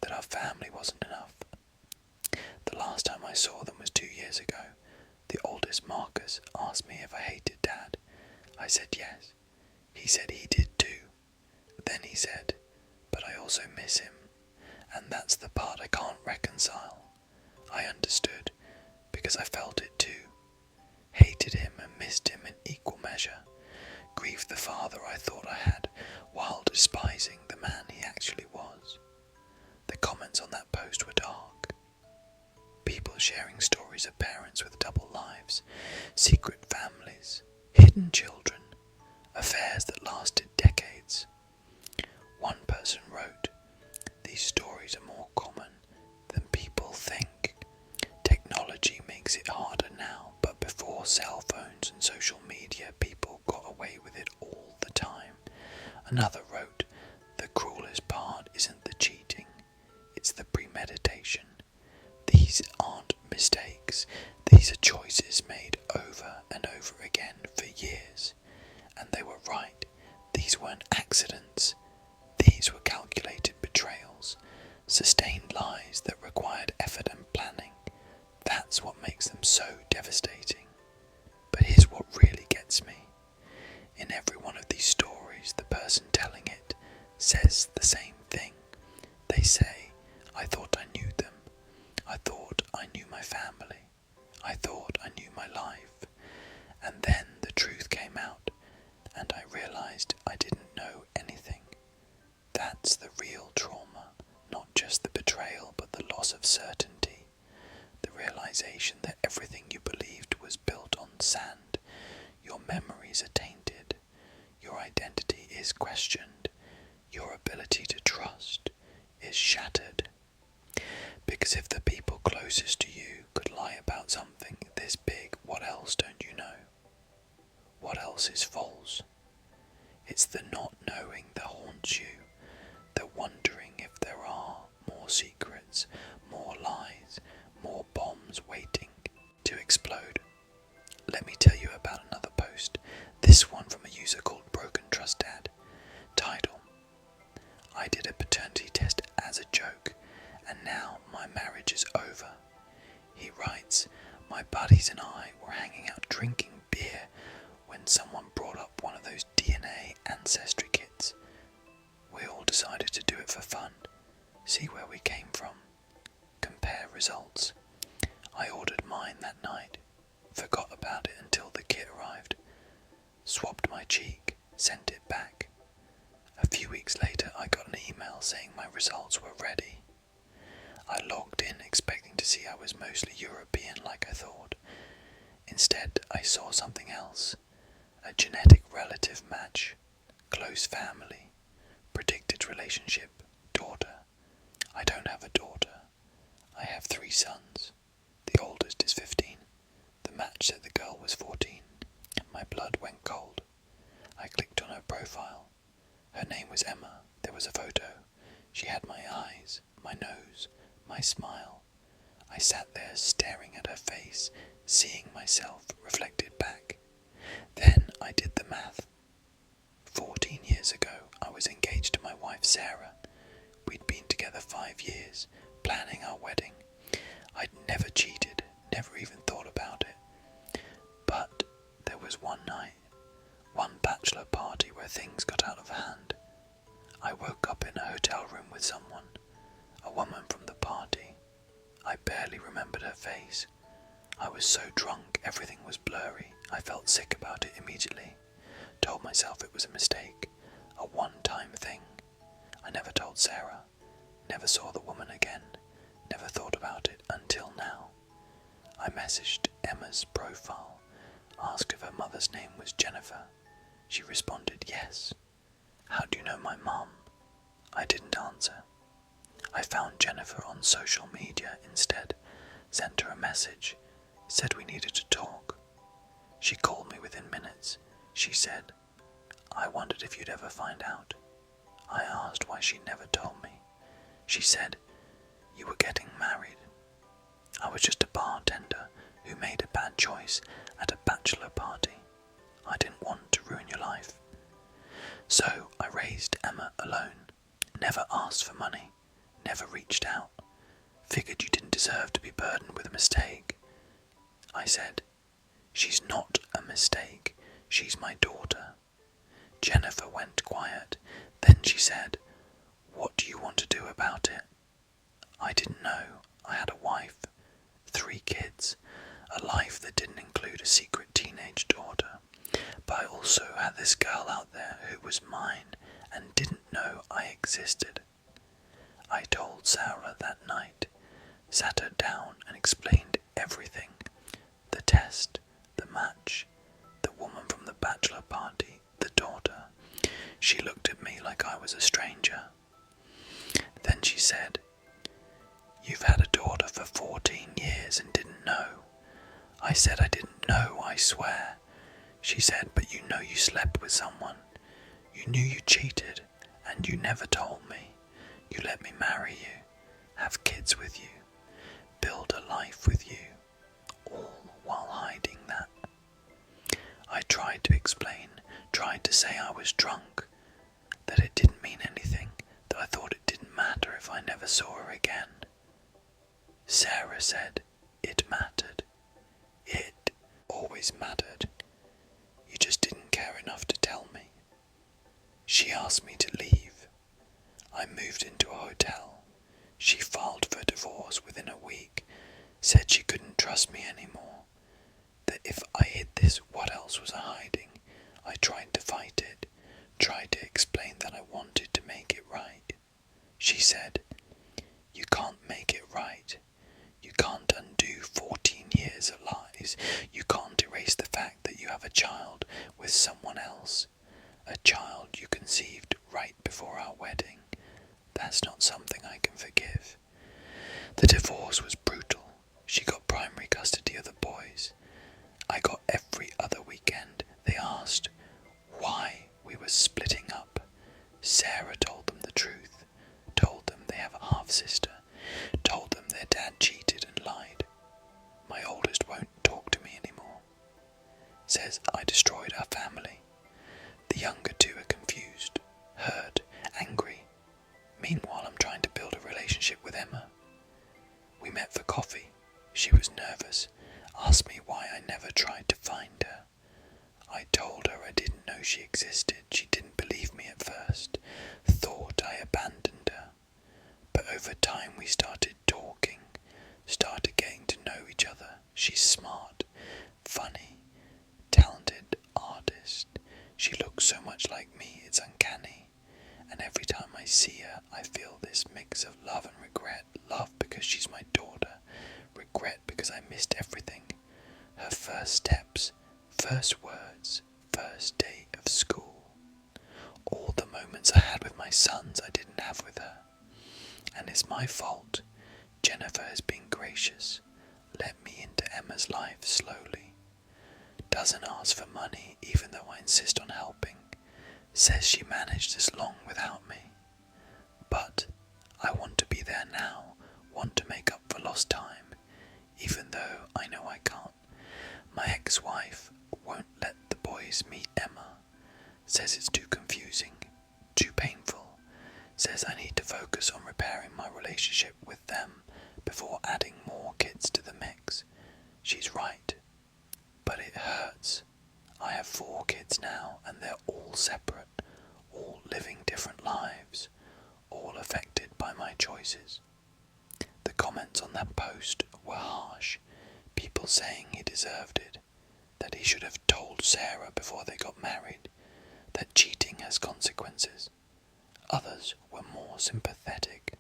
that our family wasn't enough. The last time I saw them was 2 years ago. The oldest, Marcus, asked me if I hated Dad. I said yes. He said he did too. Then he said, but I also miss him, and that's the part I can't reconcile. I understood, because I felt it too. Hated him and missed him in equal measure. Grieved the father I thought I had, while despising the man he actually was. The comments on that post were dark. People sharing stories of parents with double lives, secret families, hidden children, affairs that lasted decades. One person wrote, these stories are more common than people think. Technology makes it harder now, but before cell phones and social media, people got away with it all the time. Another wrote, the cruelest part isn't the cheating, it's the premeditation. These aren't mistakes, these are choices made over and over again for years. And they were right, these weren't accidents, these were calculated betrayals, sustained lies that required effort and planning. That's what makes them so devastating. But here's what really gets me. In every one of these stories, the person telling it says the same thing. They say, I thought I knew them. I thought I knew my family. I thought I knew my life. And then the truth came out, and I realized I didn't know anything. That's the real trauma, not just the betrayal, but the loss of certainty. The realization that everything you believed was built on sand. Your memories are tainted. Your identity is questioned. Your ability to trust is shattered. Because if the people closest to you could lie about something this big, what else don't you know? What else is false? let me tell you about another post. This one from a user called Broken Trust Dad. Title: I did a paternity test as a joke, and now my marriage is over. He writes, my buddies and I were hanging out drinking beer when someone brought up one of those DNA ancestry kits. We all decided to do it for fun, see where we came from, compare results. I ordered mine that night, forgot about it until the kit arrived, swabbed my cheek, sent it back. A few weeks later I got an email saying my results were ready. I logged in expecting to see I was mostly European like I thought. Instead I saw something else. A genetic relative match, close family, predicted relationship, daughter. I don't have a daughter. I have 3 sons. The oldest is 15. The match said the girl was 14. My blood went cold. I clicked on her profile. Her name was Emma. There was a photo. She had my eyes, my nose, my smile. I sat there staring at her face, seeing myself reflected back. Then I did the math. 14 years ago, I was engaged to my wife Sarah. We'd been together 5 years, planning our wedding. I'd never cheated, never even thought about it. But there was one night, one bachelor party where things got out of hand. I woke up in a hotel room with someone, a woman from the party. I barely remembered her face. I was so drunk, everything was blurry. I felt sick about it immediately. Told myself it was a mistake, a one-time thing. I never told Sarah, never saw the woman again, never thought about it until now. I messaged Emma's profile, asked if her mother's name was Jennifer. She responded yes. How do you know my mum? I didn't answer. I found Jennifer on social media instead, sent her a message, said we needed to talk. She called me within minutes. She said, I wondered if you'd ever find out. I asked why she never told me. She said, you were getting married. I was just a bartender who made a bad choice at a bachelor party. I didn't want to ruin your life. So I raised Emma alone, never asked for money, never reached out, figured you didn't deserve to be burdened with a mistake. I said, she's not a mistake, she's my daughter. Jennifer went quiet, then she said, what do you want to do about it? I didn't know. I had a wife, 3 kids, a life that didn't include a secret teenage daughter. But I also had this girl out there who was mine and didn't know I existed. I told Sarah that night, sat her down and explained everything. The test, the match, the woman from the bachelor party, the daughter. She looked at me like I was a stranger. Then she said, you've had a daughter for 14 years and didn't know. I said I didn't know, I swear. She said, but you know you slept with someone. You knew you cheated, and you never told me. You let me marry you, have kids with you, build a life with you, all while hiding that. I tried to explain, tried to say I was drunk, that it didn't mean anything, that I thought it didn't matter if I never saw her again. Sarah said it mattered. It always mattered. You just didn't care enough to tell me. She asked me to leave. I moved into a hotel. She filed for divorce within a week, said she couldn't trust me anymore, that if I hid this, what else was I hiding? I tried to fight it, tried to explain that I wanted to make it right. She said, you can't make it right. You can't undo 14 years of lies. You can't erase the fact that you have a child with someone else. A child you conceived right before our wedding. That's not something I can forgive. The divorce was brutal. She got primary custody of the boys. I got every other weekend. They asked why we were splitting up. Sarah told them the truth. Told them they have a half-sister. Told them their dad cheated and lied. My oldest won't talk to me anymore. says I destroyed our family. The younger two are confused, hurt, angry. Meanwhile, I'm trying to build a relationship with Emma. We met for coffee. She was nervous, asked me why I never tried to find her. I told her I didn't know she existed. She didn't believe me at first, thought I abandoned her. But over time we started talking, started getting to know each other. She's smart, funny, talented artist. She looks so much like me, it's uncanny. And every time I see her, I feel this mix of love and regret. Love because she's my daughter, regret because I missed everything. Her first steps, first words, first day of school. All the moments I had with my sons I didn't have with her. And it's my fault. Jennifer has been gracious, let me into Emma's life slowly. Doesn't ask for money even though I insist on helping. Says she managed this long without me. But I want to be there now, want to make up for lost time, even though I know I can't. My ex-wife won't let the boys meet Emma. Says it's too confusing, too painful. Says I need to focus on repairing my relationship with them before adding more kids to the mix. She's right, but it hurts. I have 4 kids now and they're all separate, all living different lives, all affected by my choices. The comments on that post were harsh, people saying he deserved it, that he should have told Sarah before they got married, that cheating has consequences. Others were more sympathetic,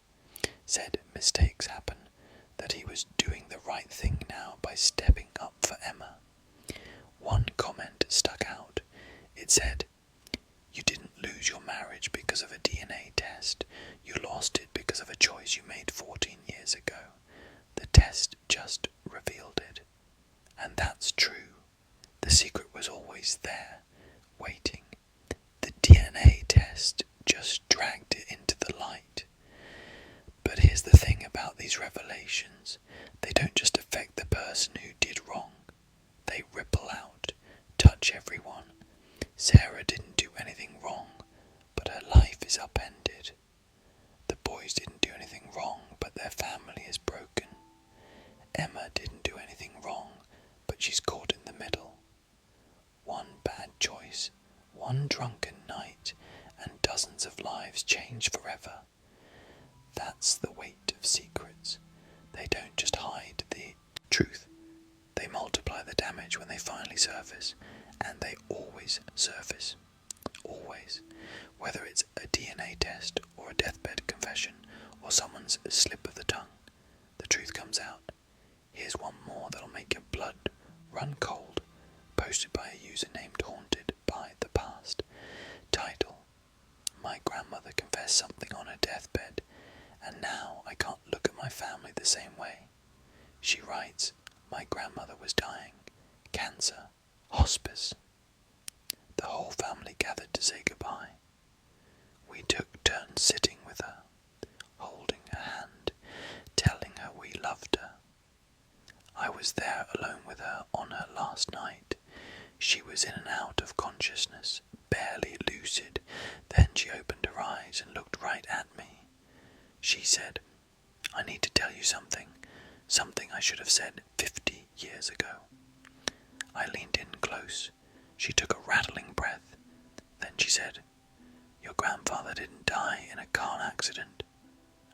said mistakes happen, that he was doing the right thing now by stepping up for Emma. One comment stuck out. It said, "You didn't lose your marriage because of a DNA test. You lost it because of a choice you made 14 years ago. The test just revealed it." And that's true. The secret was always there, waiting. The DNA test just dragged it into the light. But here's the thing about these revelations. They don't just affect the person who did wrong. They ripple out, touch everyone. Sarah didn't do anything wrong, but her life is upended. The boys didn't do anything wrong, but their family is broken. Emma didn't do anything wrong, but she's caught in the middle. One bad choice, one drunken night, and dozens of lives change forever. That's the weight of secrets. They don't just hide the truth. They multiply the damage when they finally surface, and they always surface. Always. Whether it's a DNA test, or a deathbed confession, or someone's slip of the tongue, the truth comes out. Here's one more that'll make your blood run cold, posted by a user named Haunted by the Past. Title: My grandmother confessed something on her deathbed, and now I can't look at my family the same way. She writes, my grandmother was dying, cancer, hospice. The whole family gathered to say goodbye. We took turns sitting with her, holding her hand, telling her we loved her. I was there alone with her on her last night. She was in and out of consciousness, barely lucid. Then she opened her eyes and looked right at me. She said, "I need to tell you something I should have said 50 years ago." I leaned in close. She took a rattling breath. Then she said, "Your grandfather didn't die in a car accident.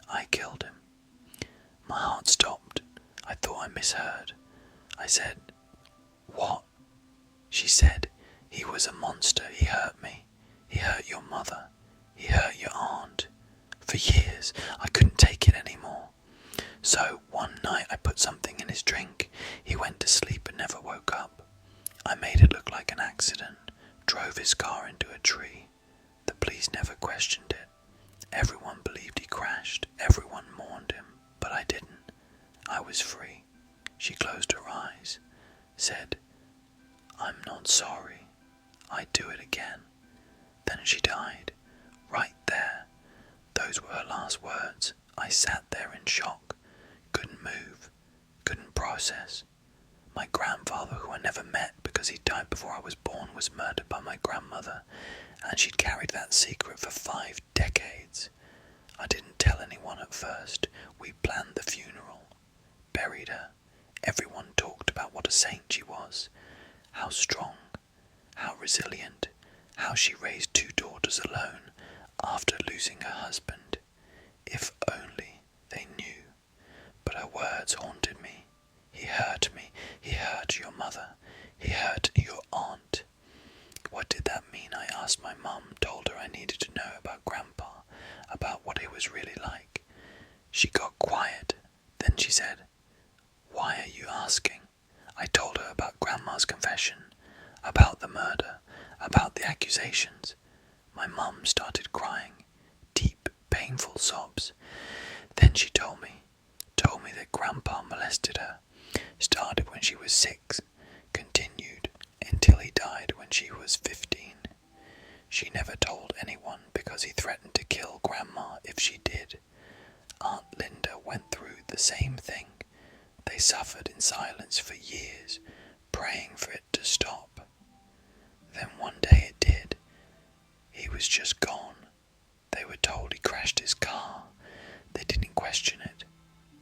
I killed him." My heart stopped. I thought I misheard. I said, "What?" She said, "He was a monster. He hurt me. He hurt your mother. He hurt your aunt. For years, I couldn't take it anymore. So one night I put something in his drink. He went to sleep and never woke up. I made it look like an accident, drove his car into a tree. The police never questioned it. Everyone believed he crashed. Everyone mourned him, but I didn't. I was free." She closed her eyes, said, "I'm not sorry. I'd do it again." Then she died, right there. Those were her last words. I sat there in shock, couldn't move, couldn't process. My grandfather, who I never met because he died died before I was born, was murdered by my grandmother, and she'd carried that secret for 5 decades. I didn't tell anyone at first. We planned the funeral, buried her. Everyone talked about what a saint she was, how strong, how resilient, how she raised 2 daughters alone after losing her husband. If only they knew. But her words haunted me. He hurt me. He hurt your mother. He hurt your aunt. What did that mean? I asked my mum, told her I needed to know about Grandpa, about what it was really like. She got quiet. Then she said, "Why are you asking?" I told her about Grandma's confession, about the murder, about the accusations. My mum started crying, deep, painful sobs. Then she told me that Grandpa molested her, started when she was 6, continued until he died when she was 15. She never told anyone because he threatened to kill Grandma if she did. Aunt Linda went through the same thing. They suffered in silence for years, praying for it to stop. Then one day it did. He was just gone. They were told he crashed his car. They didn't question it.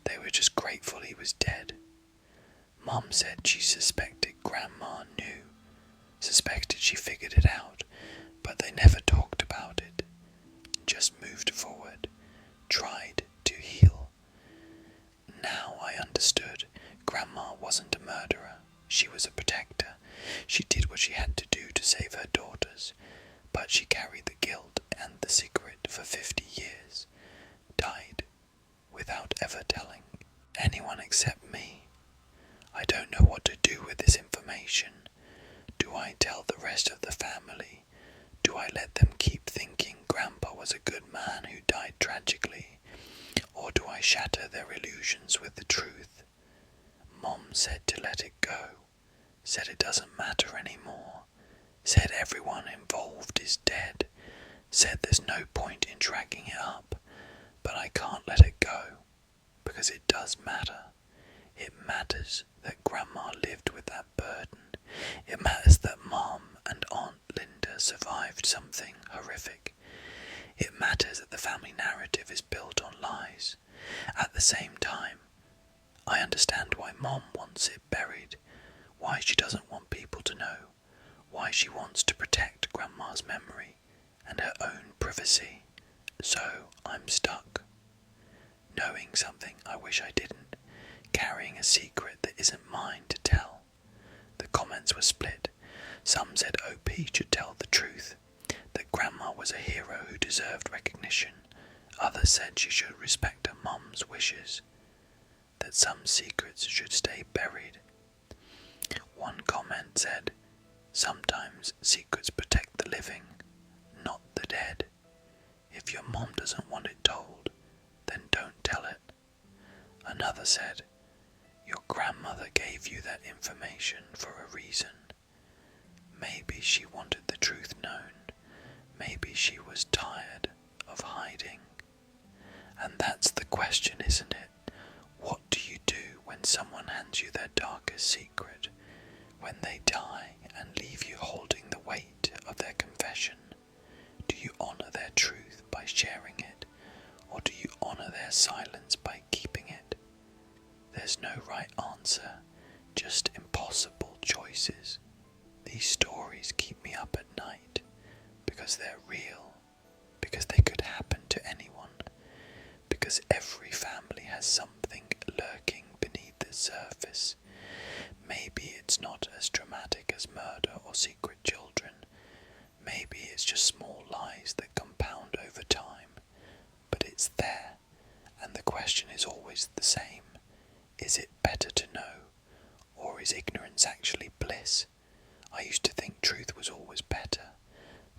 They were just grateful he was dead. Mum said she suspected Grandma knew, suspected she figured it out, but they never talked about it. Just moved forward, tried to heal. Now I understood. Grandma wasn't a murderer. She was a protector. She did what she had to do to save her daughters, but she carried the guilt and the secret for 50 years. Died without ever telling anyone except me. I don't know what to do with this information. Do I tell the rest of the family? Do I let them keep thinking Grandpa was a good man who died tragically? Or do I shatter their illusions with the truth? Mom said to let it go, said it doesn't matter anymore, said everyone involved is dead, said there's no point in dragging it up, but I can't let it go, because it does matter. It matters that Grandma lived with that burden. It matters that Mom and Aunt Linda survived something horrific. It matters that the family narrative is built on lies. At the same time, I understand why Mom wants it buried, why she doesn't want people to know, why she wants to protect Grandma's memory and her own privacy. So I'm stuck, knowing something I wish I didn't, carrying a secret that isn't mine to tell. The comments were split. Some said OP should tell the truth, that Grandma was a hero who deserved recognition. Others said she should respect her mum's wishes, that some secrets should stay buried. One comment said, "Sometimes secrets protect the living, not the dead. If your mom doesn't want it told, then don't tell it." Another said, "Your grandmother gave you that information for a reason. Maybe she wanted the truth known. Maybe she was tired of hiding." And that's the question, isn't it? What do you do when someone hands you their darkest secret? When they die and leave you holding the weight of their confession? Do you honor their truth by sharing it? Or do you honor their silence by keeping it? There's no right answer, just impossible choices. These stories keep me up at night, because they're real, because they could happen to anyone, because every family has something lurking beneath the surface. Maybe it's not as dramatic as murder or secret children. Maybe it's just small lies that compound over time, but it's there, and the question is always the same. Is it better to know, or is ignorance actually bliss? I used to think truth was always better,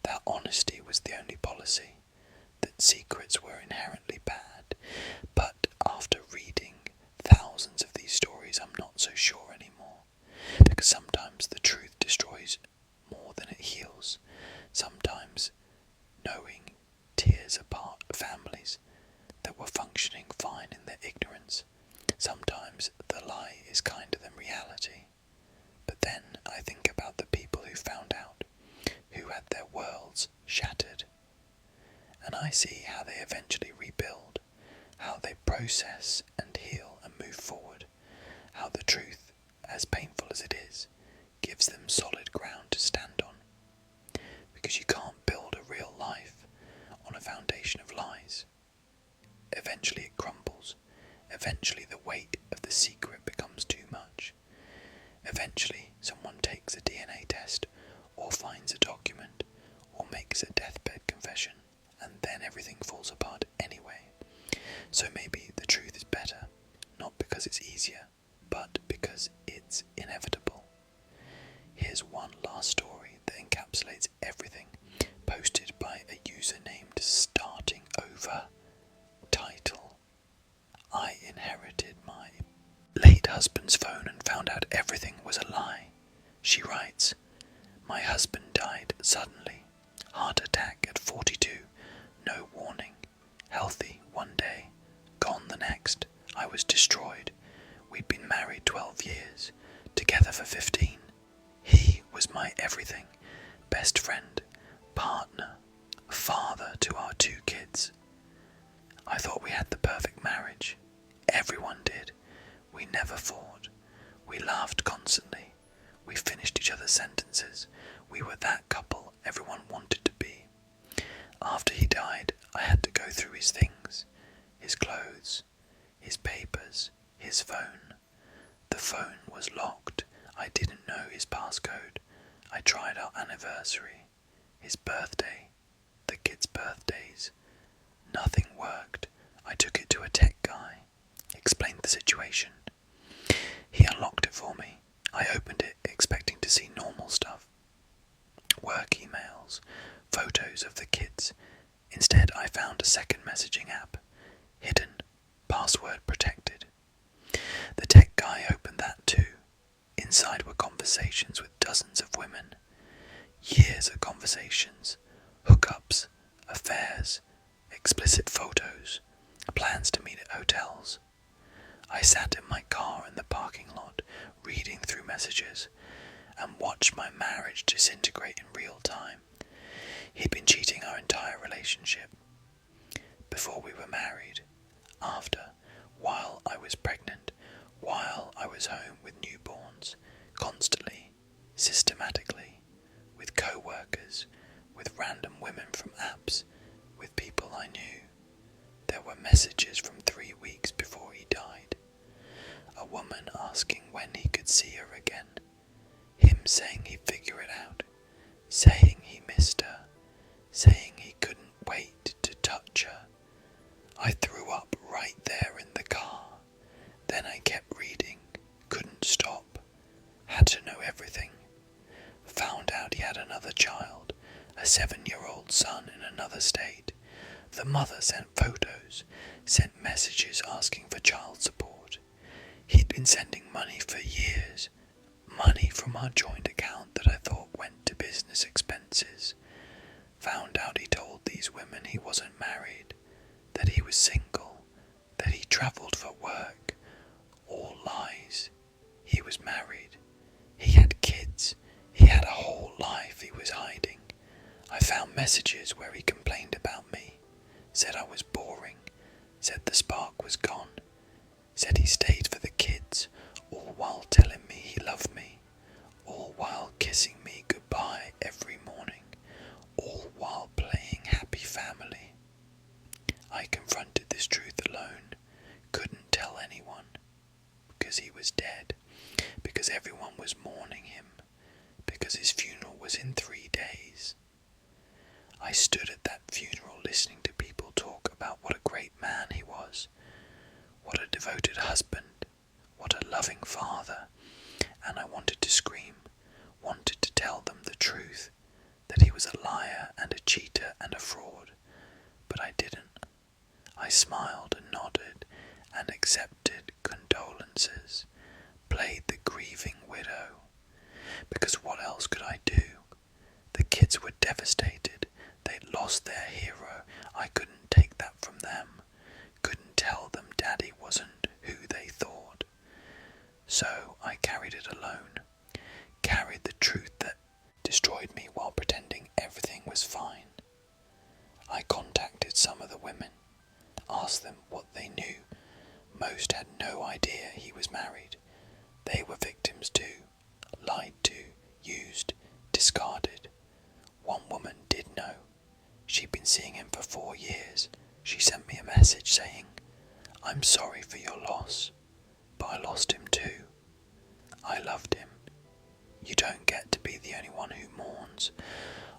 that honesty was the only policy, that secrets were inherently bad, but after reading thousands of these stories, I'm not so sure anymore, because sometimes the truth destroys more than it heals. Sometimes knowing tears apart families that were functioning fine in their ignorance. Sometimes the lie is kinder than reality. But then I think about the people eventually rebuild, how they process and heal and move forward, how the truth, as painful as it is, gives them solid ground to stand on. Because you can't build a real life on a foundation of lies. Eventually it crumbles. Eventually the weight of the secret becomes too much. Eventually someone takes a DNA test, or finds a document, or makes a deathbed confession, and then everything falls apart anyway. So maybe the truth is better, not because it's easier, but because it's inevitable. Here's one last story that encapsulates everything, posted by a user named Starting Over. Title: I inherited my late husband's phone and found out everything was a lie. She writes, "My husband died suddenly. Heart attack at 42. No warning. Healthy one day. Gone the next. I was destroyed. We'd been married 12 years. Together for 15. He was my everything. Best friend. Partner. Father to our 2 kids. I thought we had the perfect marriage. Everyone did. We never fought. We laughed constantly. We finished each other's sentences. We were that couple everyone wanted to be. After he died, I had to go through his things. His clothes. His papers. His phone. The phone was locked. I didn't know his passcode. I tried our anniversary. His birthday. The kids' birthdays. Nothing worked. I took it to a tech guy. Explained the situation. He unlocked it for me. I opened it expecting to see normal stuff. Work emails, photos of the kids. Instead, I found a second messaging app. Hidden, password protected. The tech guy opened that too. Inside were conversations with dozens of women. Years of conversations, hookups, affairs, explicit photos, plans to meet at hotels. I sat in my car in the parking lot, reading through messages, and watched my marriage disintegrate in real time. He'd been cheating our entire relationship. Before we were married, after, while I was pregnant, while I was home with newborns, constantly, systematically, with co-workers, with random women from apps, with people I knew. There were messages from 3 weeks before he died. A woman asking when he could see her again. Him saying he'd figure it out. Saying he missed her. Saying he couldn't wait to touch her. I threw up right there in the car. Then I kept reading. Couldn't stop. Had to know everything. Found out he had another child. A 7-year-old son in another state. The mother sent photos, sent messages asking for child support. He'd been sending money for years, money from our joint account that I thought went to business expenses. Found out he told these women he wasn't married, that he was single, that he travelled for work. All lies. He was married. He had kids. He had a whole life he was hiding. I found messages where he complained about me. Said I was boring, said the spark was gone, said he stayed for the kids, all while telling me he loved me, all while kissing me goodbye every morning, all while playing happy family. I confronted this truth alone, couldn't tell anyone, because he was dead, because everyone was mourning him, because his funeral was in 3 days. I stood at that funeral listening to people talk about what a great man he was, what a devoted husband, what a loving father, and I wanted to scream, wanted to tell them the truth, that he was a liar and a cheater and a fraud, but I didn't. I smiled and nodded and accepted condolences, played the grieving widow, because what else could I do? The kids were devastated. They'd lost their hero. I couldn't take that from them. Couldn't tell them Daddy wasn't who they thought. So I carried it alone. Carried the truth that destroyed me while pretending everything was fine. I contacted some of the women. I'm sorry for your loss, but I lost him too. I loved him. You don't get to be the only one who mourns.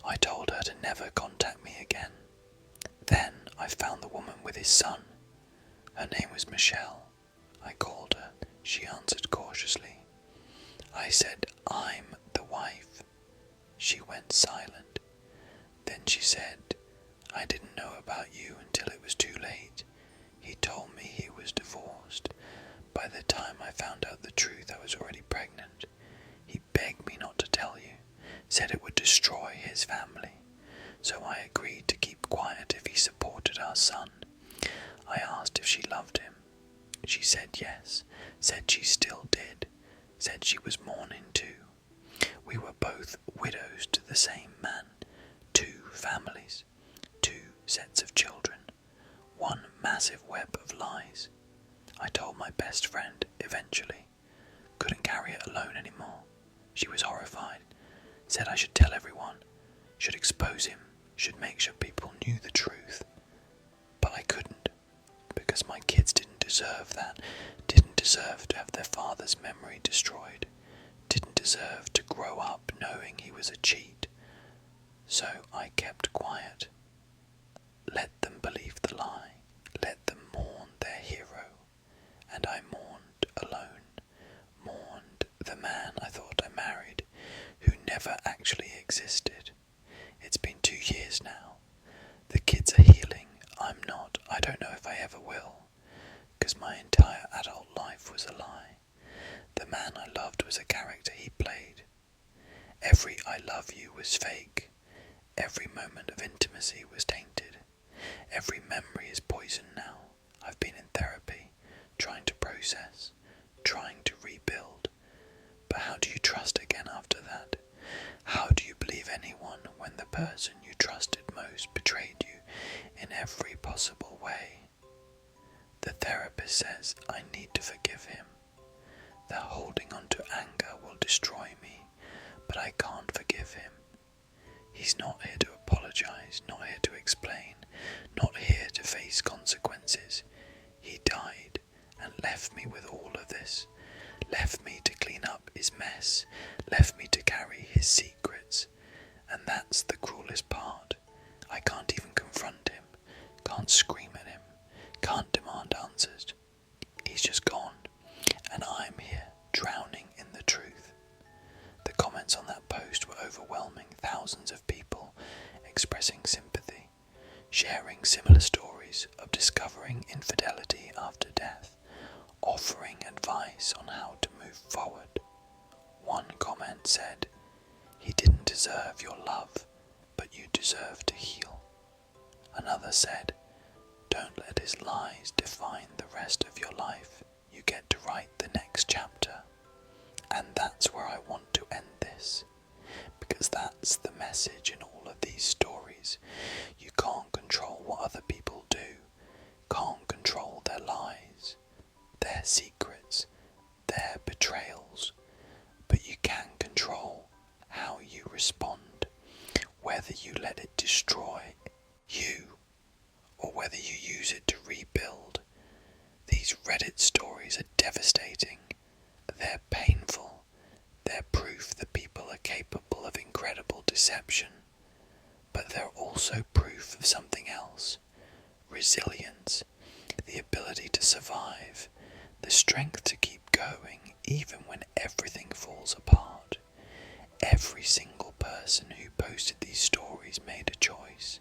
I told her to never contact me again. Then I found the woman with his son. Her name was Michelle. I called her. She answered cautiously. I said, I'm the wife. She went silent. Then she said, I didn't know about you until it was too late. He told me he was divorced. By the time I found out the truth, I was already pregnant. He begged me not to tell you, said it would destroy his family. So I agreed to keep quiet if he supported our son. I asked if she loved him. She said yes, said she still did, said she was mourning too. We were both widows to the same man, 2 families, 2 sets of children, one massive web of lies. I told my best friend eventually. Couldn't carry it alone anymore. She was horrified, said I should tell everyone, should expose him, should make sure people knew the truth. But I couldn't, because my kids didn't deserve that, didn't deserve to have their father's memory destroyed, didn't deserve to grow up knowing he was a cheat. So I kept quiet. Let them believe the lie, let them mourn their hero, and I mourned alone, mourned the man I thought I married, who never actually existed. It's been 2 years now. The kids are healing, I'm not. I don't know if I ever will, because my entire adult life was a lie. The man I loved was a character he played. Every I love you was fake. Every moment of intimacy was tainted. Every memory is poison now. I've been in therapy, trying to process, trying to rebuild. But how do you trust again after that? How do you believe anyone when the person you trusted most betrayed you in every possible way? The therapist says I need to forgive him. That holding on to anger will destroy me, but I can't forgive him. He's not here to apologize, not here to explain, not here to face consequences. He died and left me with all of this, left me to clean up his mess, left me to carry his secrets. And that's the cruelest part. I can't even confront him, can't scream at him, can't demand answers. He's just gone, and I'm here, drowning in the truth. The comments on that post were overwhelming, thousands of people expressing sympathy, sharing similar stories of discovering infidelity after death, offering advice on how to move forward. One comment said, "He didn't deserve your love, but you deserve to heal." Another said, "Don't let his lies define the rest of your life. You get to write the next chapter." And that's where I want to end this, because that's the message in all of these stories. You can't control what other people do, can't control their lies, their secrets, their betrayals, but you can control how you respond, whether you let it destroy you or whether you use it to rebuild. These Reddit stories are devastating. They're painful. They're proof that people are capable of incredible deception. But they're also proof of something else. Resilience, the ability to survive, the strength to keep going even when everything falls apart. Every single person who posted these stories made a choice.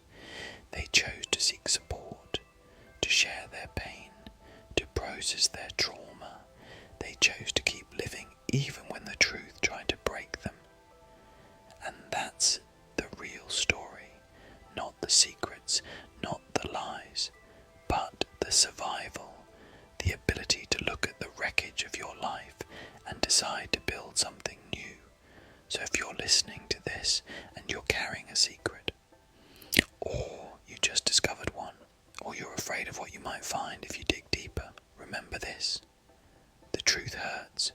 They chose to seek support, to share their pain, to process their trauma. They chose to keep living even when the truth tried to break them. And that's the real story, not the secrets, not the lies, but the survival, the ability to look at the wreckage of your life and decide to build something new. So if you're listening to this and you're carrying a secret, or you just discovered one, or you're afraid of what you might find if you dig deeper, remember this. The truth hurts,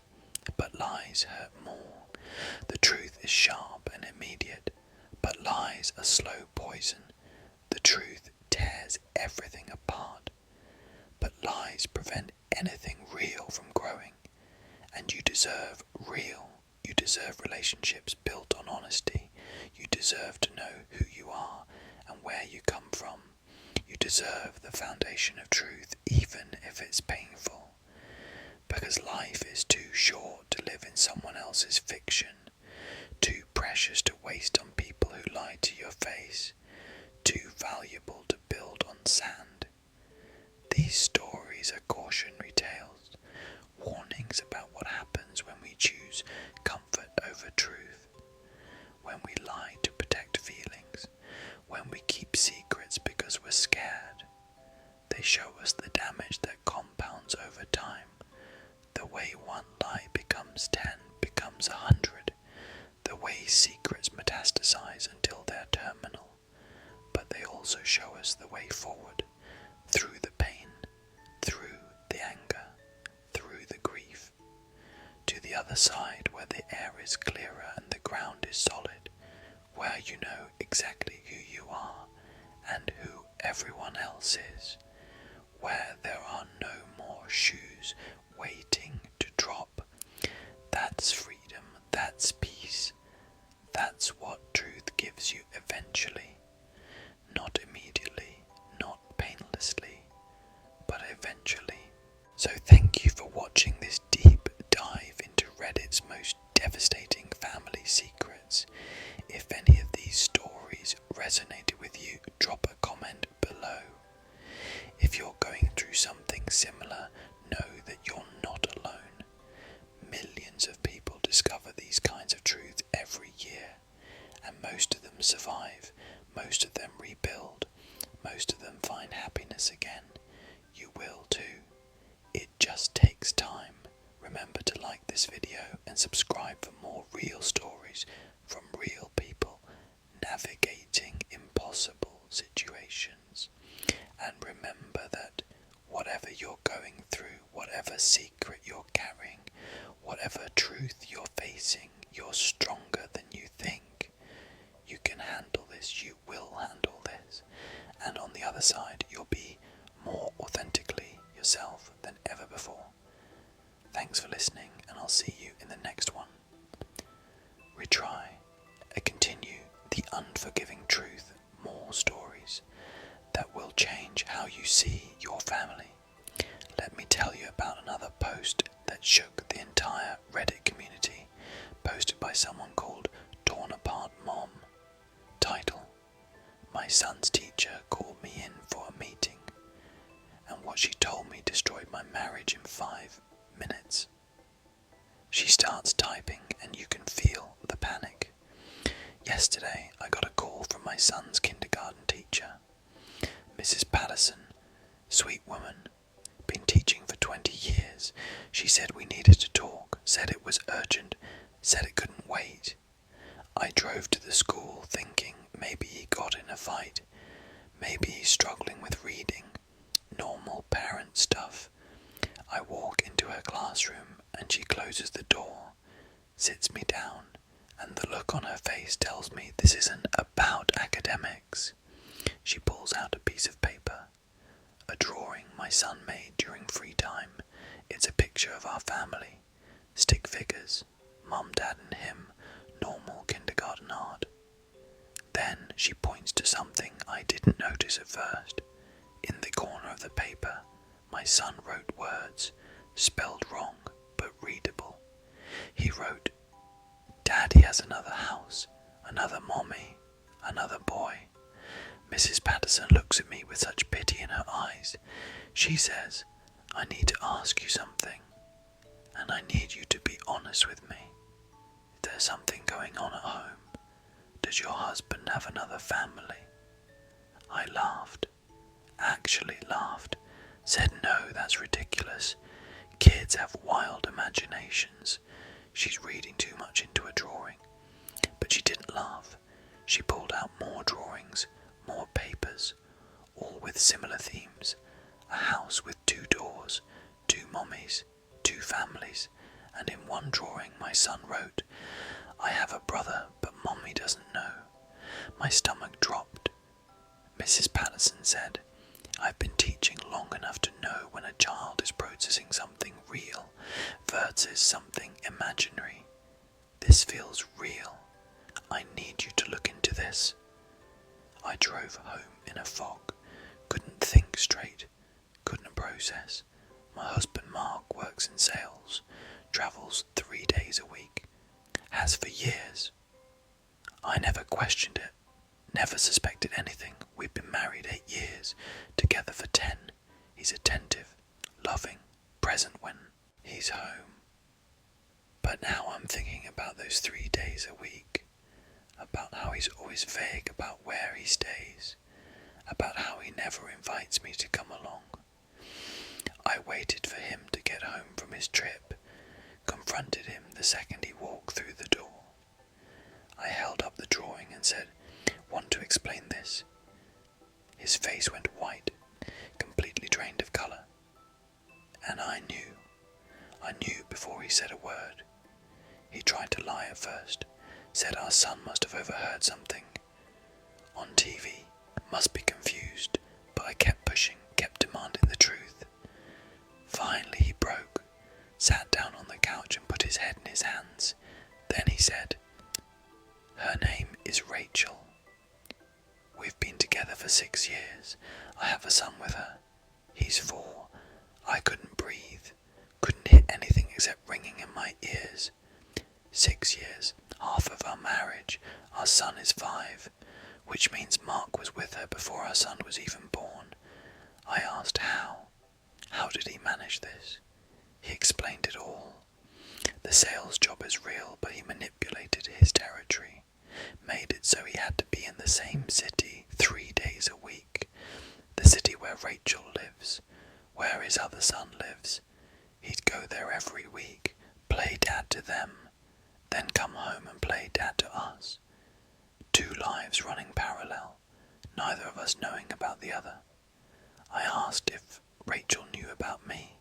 but lies hurt more. The truth is sharp and immediate, but lies are slow poison. The truth tears everything apart, but lies prevent relationships built on honesty. You deserve to know who you are and where you come from. You deserve the foundation of truth, even if it's painful. Because life is too short to live in someone else's fiction, too precious to waste on people who lie to your face, too valuable to build on sand. These stories are cautionary tales, warnings about what happens when we choose comfort over truth, when we lie to protect feelings, when we keep secrets because we're scared. They show us the damage that compounds over time, the way one lie becomes 10, becomes 100, the way secrets metastasize until they're terminal. But they also show us the way forward, through the pain, through the anger, through the grief, to the other side where the air is clearer and the ground is solid, where you know exactly who you are and who everyone else is, where there are no more shoes waiting to drop. That's freedom, that's peace, that's what truth gives you eventually. Not immediately, not painlessly, but eventually. So thank you for watching this deep dive into Reddit's most devastating family secrets. If any of these stories resonated with you, drop a comment below. If you're going through something similar, know that you're not alone. Millions of people discover these kinds of truths every year, and most of them survive, most of them rebuild, most of them find happiness again. You will too. It just takes time. Remember to like this video and subscribe for more real stories from real people navigating impossible situations. And remember that whatever you're going through, whatever secret you're carrying, whatever truth you're facing, you're stronger than you think. You can handle this, you will handle this. And on the other side, you'll be more authentically yourself than ever before. Thanks for listening, and I'll see you in the next one. Retry and continue the unforgiving truth, more stories that will change how you see your family. Let me tell you about another post that shook the entire Reddit community, posted by someone called Torn Apart Mom. Title: My son's teacher called me in for a meeting, and what she told me destroyed my marriage in 5 minutes. She starts typing and you can feel the panic. Yesterday I got a call from my son's kindergarten teacher. Mrs. Patterson, sweet woman, been teaching for 20 years. She said we needed to talk, said it was urgent, said it couldn't wait. I drove to the school thinking maybe he got in a fight, maybe he's struggling with reading, normal parent stuff. I walk into her classroom and she closes the door, sits me down, and the look on her face tells me this isn't about academics. She pulls out a piece of paper, a drawing my son made during free time. It's a picture of our family, stick figures, mum, dad and him, normal kindergarten art. Then she points to something I didn't notice at first. In the corner of the paper, my son wrote words, spelled wrong but readable. He wrote, "Daddy has another house, another mommy, another boy." Mrs. Patterson looks at me with such pity in her eyes. She says, "I need to ask you something, and I need you to be honest with me. Is there something going on at home? Does your husband have another family?" I laughed, actually laughed, said no, that's ridiculous. Kids have wild imaginations. She's reading too much into a drawing. But she didn't laugh. She pulled out more drawings, more papers, all with similar themes. A house with 2 doors, 2 mommies, 2 families, and in one drawing my son wrote, "I have a brother, but mommy doesn't know." My stomach dropped. Mrs. Patterson said, "I've been teaching long enough to know when a child is processing something real versus something imaginary. This feels real. I need you to look into this. I drove home in a fog, couldn't think straight, couldn't process. My husband Mark works in sales, travels 3 days a week, has for years. I never questioned it, never suspected anything. We've been married 8 years, together for 10. He's attentive, loving, present when he's home. But now I'm thinking about those 3 days a week, about how he's always vague about where he stays, about how he never invites me to come along. I waited for him to get home from his trip, confronted him the second he walked through the door. I held up the drawing and said, "Want to explain this?" His face went white, completely drained of colour. And I knew before he said a word. He tried to lie at first, said our son must have overheard something on TV, must be confused, but I kept pushing, kept demanding the truth. Finally he broke, sat down on the couch and put his head in his hands. Then he said, "Her name is Rachel. We've been together for 6 years. I have a son with her. He's 4. I couldn't breathe, couldn't hear anything except ringing in my ears. 6 years, half of our marriage. Our son is 5, which means Mark was with her before our son was even born. I asked how. How did he manage this? He explained it all. The sales job is real, but he manipulated his territory, made it so he had to be in the same city 3 days a week. The city where Rachel lives, where his other son lives. He'd go there every week, play dad to them, then come home and play dad to us. 2 lives running parallel, neither of us knowing about the other. I asked if Rachel knew about me.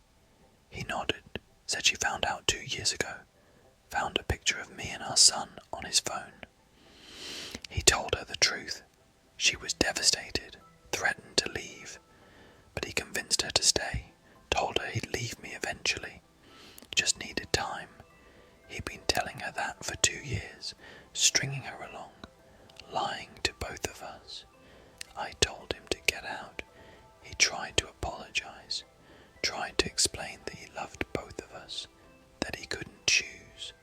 He nodded, said she found out 2 years ago, found a picture of me and our son on his phone. He told her the truth. She was devastated, threatened to leave, but he convinced her to stay, told her he'd leave me eventually, just needed time. He'd been telling her that for 2 years, stringing her along, lying to both of us. I told him to get out. He tried to apologize, tried to explain that he loved both of us, that he couldn't choose,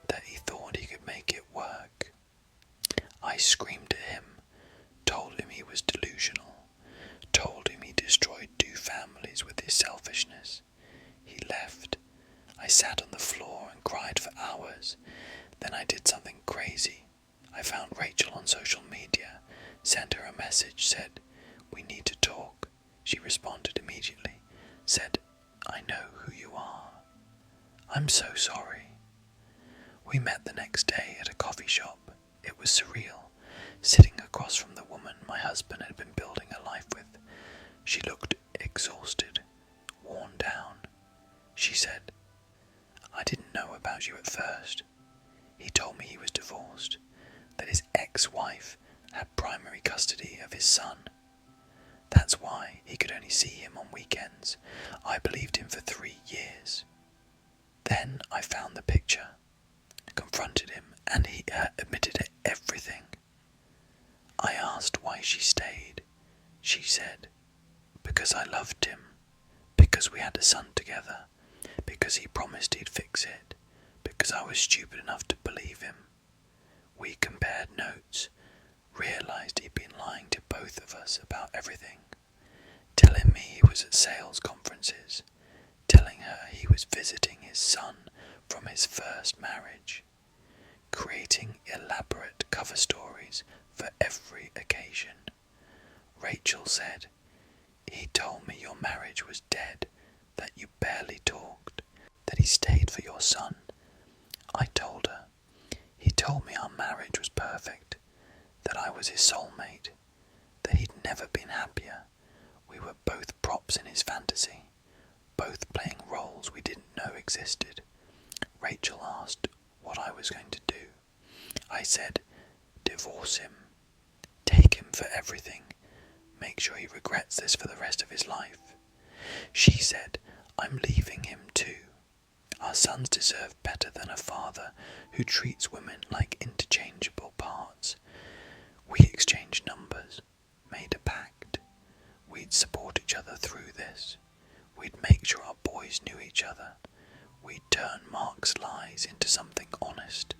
that he thought he could make it work. I screamed at him, told him he was delusional, told him he destroyed 2 families with his selfishness. He left. I sat on the floor and cried for hours. Then I did something crazy. I found Rachel on social media, sent her a message, said, "We need to talk." She responded immediately, said, "I know who you are. I'm so sorry." We met the next day at a coffee shop. It was surreal, sitting across from the woman my husband had been building a life with. She looked exhausted, worn down. She said, "I didn't know about you at first." He told me he was divorced, that his ex-wife had primary custody of his son. That's why he could only see him on weekends. I believed him for 3 years. Then I found the picture, confronted him, and he admitted everything. I asked why she stayed. She said, "Because I loved him, because we had a son together, because he promised he'd fix it, because I was stupid enough to believe him." We compared notes, realized he'd been lying to both of us about everything, telling me he was at sales conferences, telling her he was visiting his son from his first marriage, creating elaborate cover stories for every occasion. Rachel said, "He told me your marriage was dead, that you barely talked, that he stayed for your son." I told her. He told me our marriage was perfect, that I was his soulmate, that he'd never been happier. We were both props in his fantasy, both playing roles we didn't know existed. Rachel asked what I was going to do. I said, "Divorce him. Take him for everything. Make sure he regrets this for the rest of his life." She said, "I'm leaving him too. Our sons deserve better than a father who treats women like interchangeable parts. We exchanged numbers, made a pact. We'd support each other through this. We'd make sure our boys knew each other. We'd turn Mark's lies into something honest.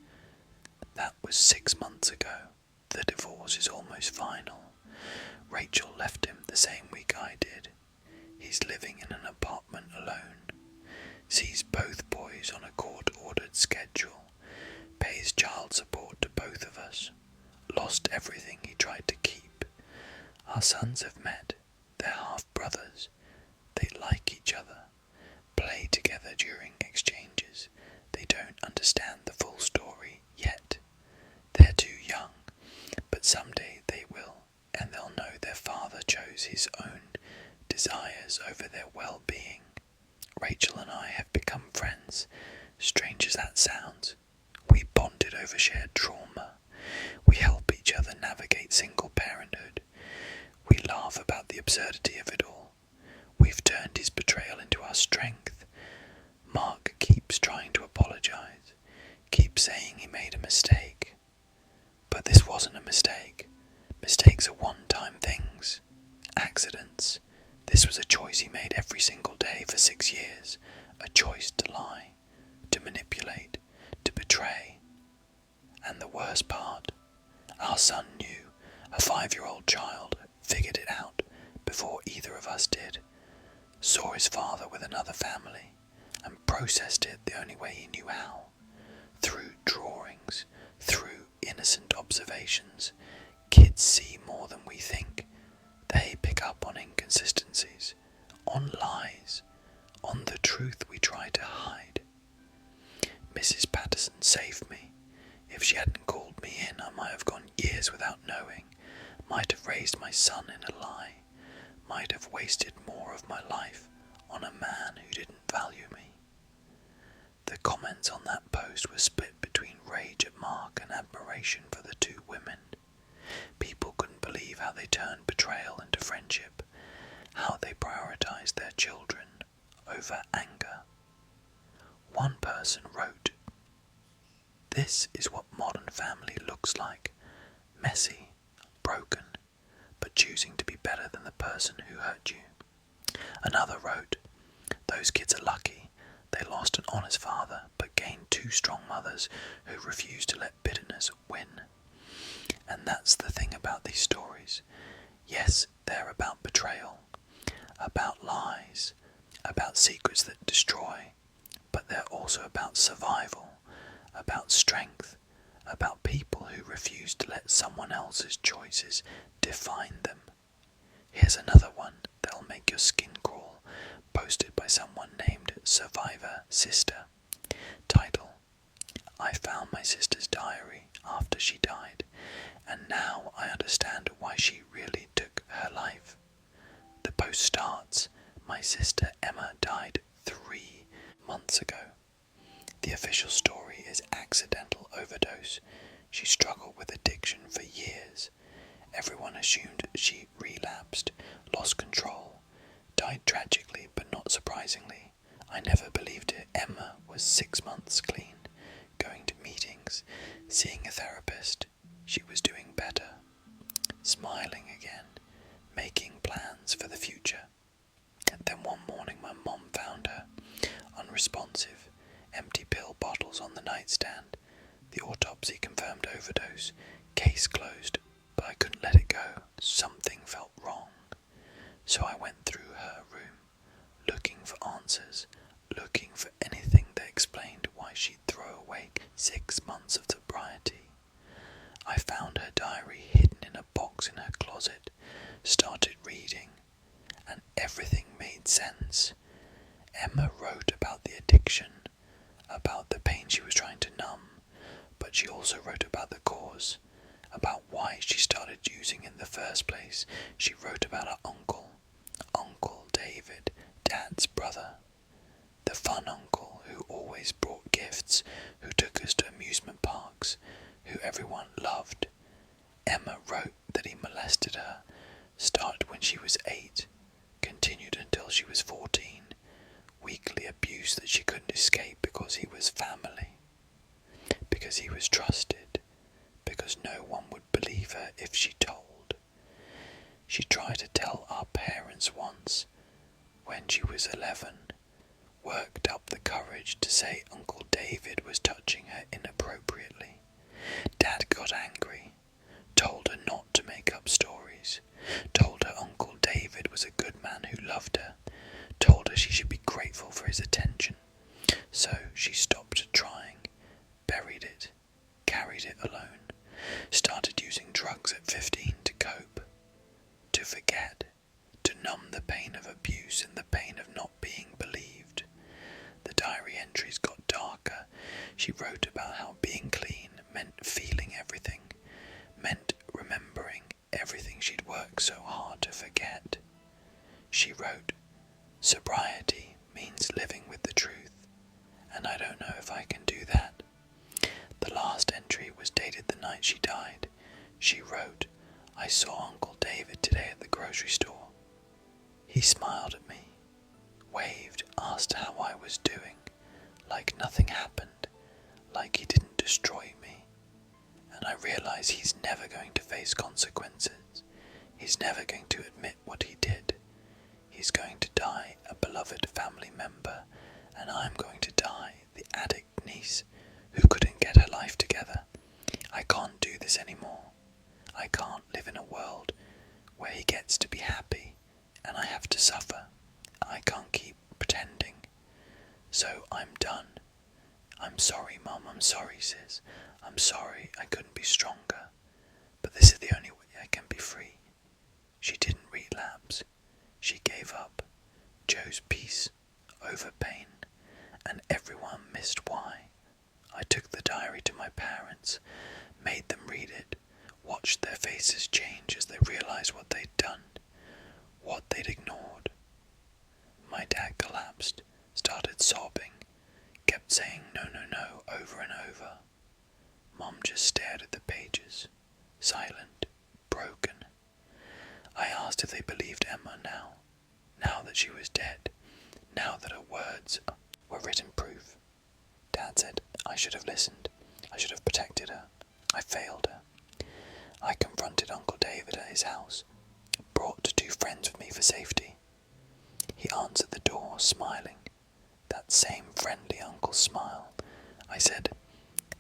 That was 6 months ago. The divorce is almost final. Rachel left him the same week I did. He's living in an apartment alone. Sees both boys on a court-ordered schedule. Pays child support to both of us. Lost everything he tried to keep. Our sons have met. They're half-brothers. They like each other. Play together during exchanges. They don't understand the full story yet. They're too young, but someday they will, and they'll know their father chose his own desires over their well-being. Rachel and I have become friends, strange as that sounds. We bonded over shared trauma. We help each other navigate single parenthood. We laugh about the absurdity of it all. We've turned his betrayal into our strength. Mark keeps trying to apologize, keeps saying he made a mistake. But this wasn't a mistake. Mistakes are one-time things. Accidents. This was a choice he made every single day for 6 years. A choice to lie, to manipulate, to betray. And the worst part, our son knew. A 5-year-old child figured it out before either of us did. Saw his father with another family and processed it the only way he knew how. Through drawings, through innocent observations. Kids see more than we think. They pick up on inconsistencies, on lies, on the truth we try to hide. Mrs. Patterson saved me. If she hadn't called me in, I might have gone years without knowing, might have raised my son in a lie, might have wasted more of my life on a man who didn't value me. The comments on that post were split between rage at Mark and admiration for the two women. People couldn't believe how they turned betrayal into friendship, how they prioritized their children over anger. One person wrote, "This is what modern family looks like. Messy, broken, but choosing to be better than the person who hurt you." Another wrote, "Those kids are lucky. They lost an honest father, but gained 2 strong mothers who refused to let bitterness win." And that's the thing about these stories. Yes, they're about betrayal, about lies, about secrets that destroy, but they're also about survival, about strength, about people who refuse to let someone else's choices define them. Here's another one that'll make your skin crawl, posted by someone named Survivor Sister. Title: I found my sister's diary after she died, and now I understand why she really took her life. The post starts, "My sister Emma died 3 months ago. The official story is accidental overdose. She struggled with addiction for years. Everyone assumed she relapsed, lost control, died tragically but not surprisingly. I never believed it. Emma was 6 months clean, going to meetings, seeing a therapist. She was doing better, smiling again, making plans for the future. And then one morning my mom found her, unresponsive, empty pill bottles on the nightstand. The autopsy confirmed overdose, case closed, but I couldn't let it go. Something felt wrong. So I went through her room, looking for answers, looking for anything that explained why she'd throw away 6 months of sobriety. I found her diary hidden in a box in her closet, started reading, and everything made sense. Emma wrote about the addiction, about the pain she was trying to numb, but she also wrote about the cause, about why she started using in the first place. She wrote about her uncle, Uncle David, Dad's brother, the fun uncle who always brought gifts, who took us to amusement parks, who everyone loved. Emma wrote that he molested her, started when she was 8, continued until she was 14, weekly abuse that she couldn't escape because if she told. She tried to tell our parents once, when she was 11, worked up the courage to say Uncle David was touching her inappropriately. Dad got angry, told her not to make up stories, told her Uncle David was a good man who loved her, told her she should be grateful for his attention. So she stopped trying, buried it, carried it alone, started using drugs at 15 to cope, to forget, to numb the pain of abuse and the pain of not being believed. The diary entries got darker. She wrote about how being clean meant feeling everything, meant remembering everything she'd worked so hard to forget. She wrote, "Sobriety means living with the truth, and I don't know if I can do that." The last entry was dated the night she died. She wrote, "I saw Uncle David today at the grocery store. He smiled at me, waved, asked how I was doing, like nothing happened, like he didn't destroy me. And I realize he's never going to face consequences. He's never going to admit what he did. He's going to die a beloved family member, and I'm going to die the addict niece who couldn't get her life together. I can't do this anymore. I can't live in a world where he gets to be happy and I have to suffer. I can't keep pretending. So I'm done. I'm sorry, Mum, I'm sorry, Sis. I'm sorry I couldn't be stronger. But this is the only way I can be free." She didn't relapse. She gave up, chose peace over pain, and everyone missed why. I took the diary to my parents, made them read it, watched their faces change as they realized what they'd done, what they'd ignored. My dad collapsed, started sobbing, kept saying no, no, no over and over. Mum just stared at the pages, silent, broken. I asked if they believed Emma now that she was dead, now that her words were written proof. Dad said, "I should have listened. I should have protected her. I failed her." I confronted Uncle David at his house, brought 2 friends with me for safety. He answered the door, smiling. That same friendly uncle's smile. I said,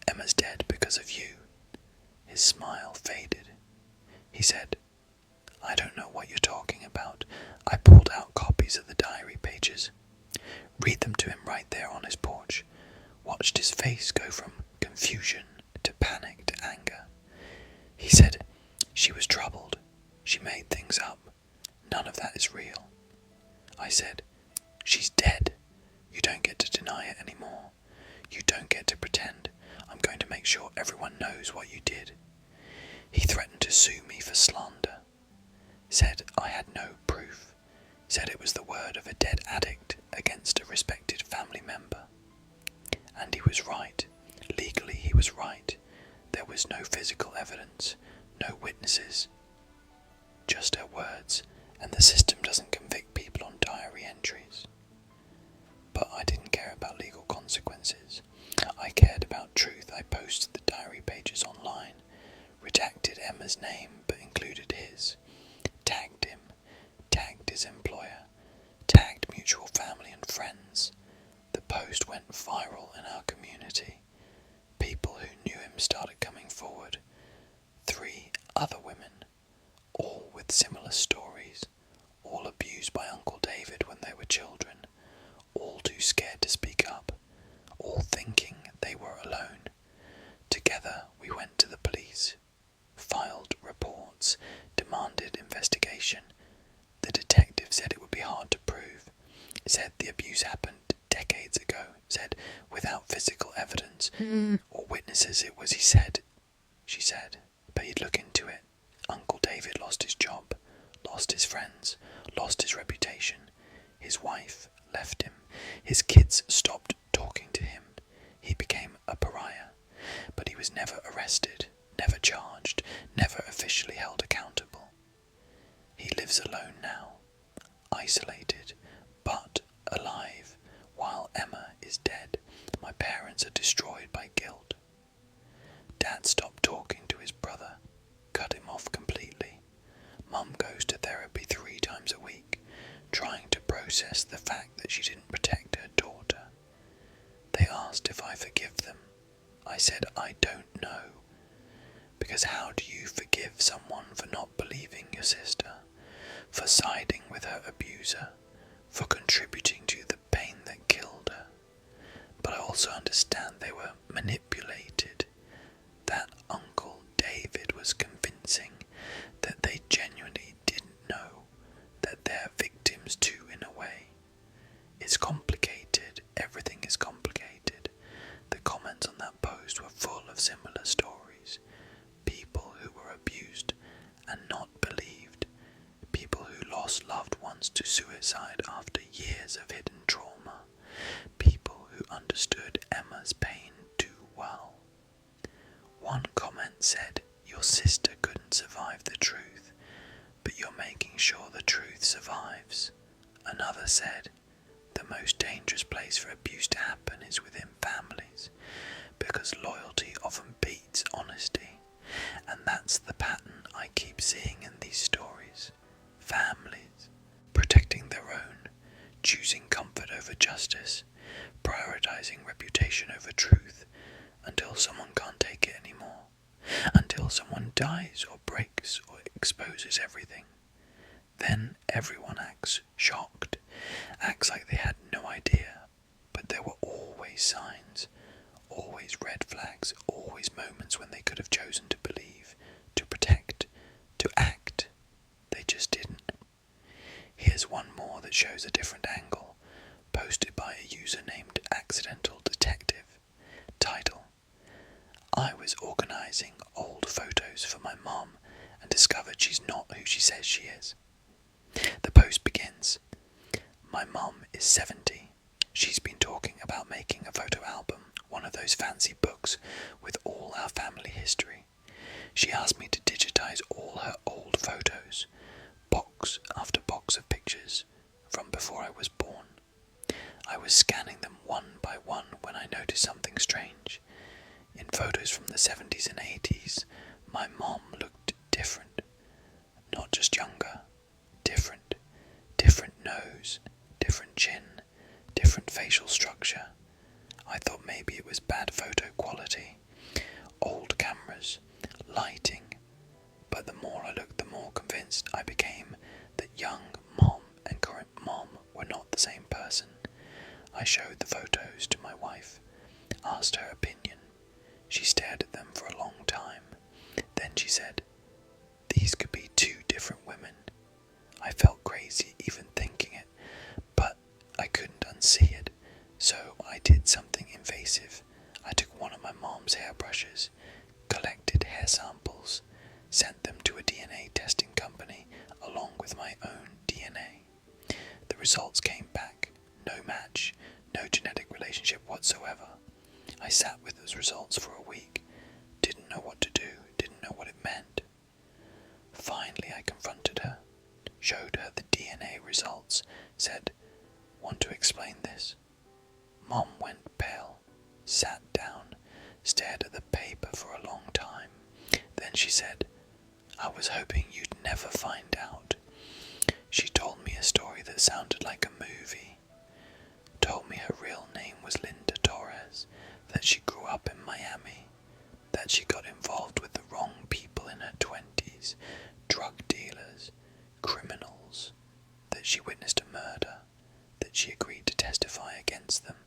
"Emma's dead because of you." His smile faded. He said, "I don't know what you're talking about." I pulled out copies of the diary pages, read them to him right there on his porch, watched his face go from confusion to panic to anger. He said, "She was troubled. She made things up. None of that is real." I said, "She's dead. You don't get to deny it anymore. You don't get to pretend. I'm going to make sure everyone knows what you did." He threatened to sue me for slander. Said I had no proof. Said it was the word of a dead addict against a respected family member. And he was right. Legally he was right. There was no physical evidence, no witnesses, just her words, and the system doesn't convict people on diary entries. But I didn't care about legal consequences. I cared about truth. I posted the diary pages online, redacted Emma's name but included his, tagged him, tagged his employer, tagged mutual family and friends. The post went viral in our community. People who knew him started coming forward. 3 other women, all with similar stories, all abused by Uncle David when they were children, all too scared to speak up, all thinking they were alone. Together we went to the police, filed reports, demanded investigation. The detective said it would be hard to prove, said the abuse happened decades ago, said without physical evidence or witnesses it was she said, but he'd look into it. Uncle David lost his job, lost his friends, lost his reputation. His wife left him. His kids stopped talking to him. He became a pariah, but he was never arrested, never charged, never officially held accountable. He lives alone now, isolated, but alive, while Emma is dead. My parents are destroyed by guilt. Dad stopped talking to his brother, cut him off completely. process the fact that she didn't protect her daughter. They asked if I forgive them. I said I don't know. Because how do you forgive someone for not believing your sister, for siding with her abuser, for contributing to the pain that killed her? But I also understand they were manipulated. That Uncle David was convincing that they genuinely didn't know that they're victims too, in a way. It's complicated. Everything is complicated. The comments on that post were full of similar stories. People who were abused and not believed. People who lost loved ones to suicide after years of hidden trauma. People who understood Emma's pain too well. One comment said, "Your sister couldn't survive the truth, but you're making sure the truth survives." Another said, "The most dangerous place for abuse to happen is within families, because loyalty often beats honesty." And that's the pattern I keep seeing in these stories. Families protecting their own, choosing comfort over justice, prioritizing reputation over truth, until someone can't take it anymore, until someone dies or breaks or exposes everything. Then everyone acts shocked, acts like they had no idea, but there were always signs, always red flags, always moments when they could have chosen to believe, to protect, to act. They just didn't. Here's one more that shows a different angle, posted by a user named Accidental Detective. Title: I was organising old photos for my mom and discovered she's not who she says she is. The post begins, "My mum is 70. She's been talking about making a photo album, one of those fancy books with all our family history. She asked me to digitize all her old photos, box after box of pictures from before I was born. I was scanning them one by one when I noticed something strange. In photos from the 70s and 80s, my mom looked different. Not just younger, different. Different nose, different chin, different facial structure. I thought maybe it was bad photo quality, old cameras, lighting, but the more I looked, the more convinced I became that young mom and current mom were not the same person. I showed the photos to my wife, asked her opinion. She stared at them for a long time. Then she said, 'These could be two different women.' I felt crazy even thinking it, but I couldn't unsee it, so I did something invasive. I took one of my mom's hairbrushes, collected hair samples, sent them to a DNA testing company along with my own DNA. The results came back. No match, no genetic relationship whatsoever. I sat with those results for a week, didn't know what to do, didn't know what it meant. Finally I confronted her, showed her the DNA results, said, 'Want to explain this?' Mom went pale, sat down, stared at the paper for a long time. Then she said, 'I was hoping you'd never find out.' She told me a story that sounded like a movie. Told me her real name was Linda Torres, that she grew up in Miami, that she got involved with the wrong people in her 20s, drug dealers, criminals, that she witnessed a murder, that she agreed to testify against them,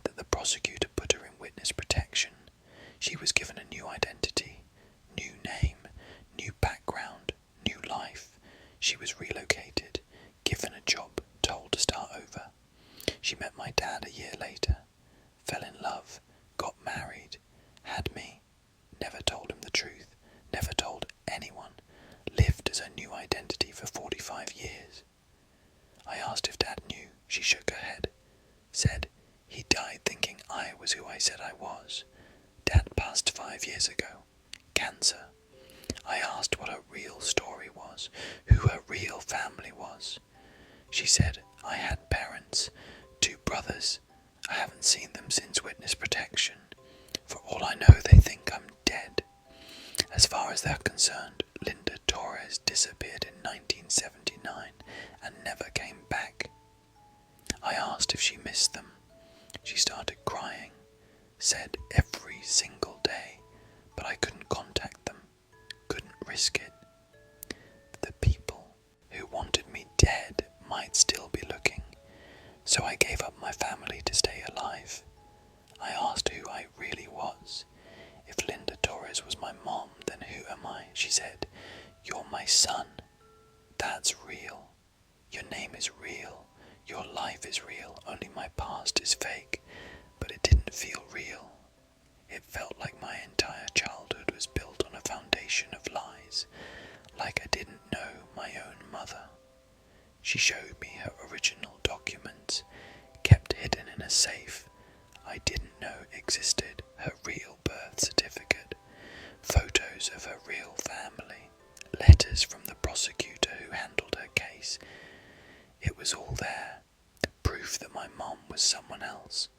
that the prosecutor put her in witness protection. She was given a new identity, new name, new background, new life. She was relocated, given a job, told to start over. She met my dad a year later, fell in love, got married, had me, never told him the truth, never told anyone, lived as a new identity for 45 years. I asked if Dad knew. She shook her head, said he died thinking I was who I said I was. Dad passed 5 years ago. Cancer. I asked what her real story was, who her real family was. She said I had parents, 2 brothers. I haven't seen them since witness protection. For all I know, they think I'm dead. As far as they're concerned, Linda Torres disappeared in 1979 and never came back. I asked if she missed them. She started crying, said every single day, but I couldn't contact them, couldn't risk it. The people who wanted me dead might still be looking, so I gave up my family to stay alive. I asked who I really was. If Linda Torres was my mom, then who am I? She said, "You're my son. That's real. Your name is real. Your life is real. Only my past is fake." But it didn't feel real. It felt like my entire childhood was built on a foundation of lies, like I didn't know my own mother. She showed me her original documents, kept hidden in a safe I didn't know existed, her real birth certificate, photos of her real family, letters from the prosecutor who handled her case. It was all there, proof that my mom was someone else.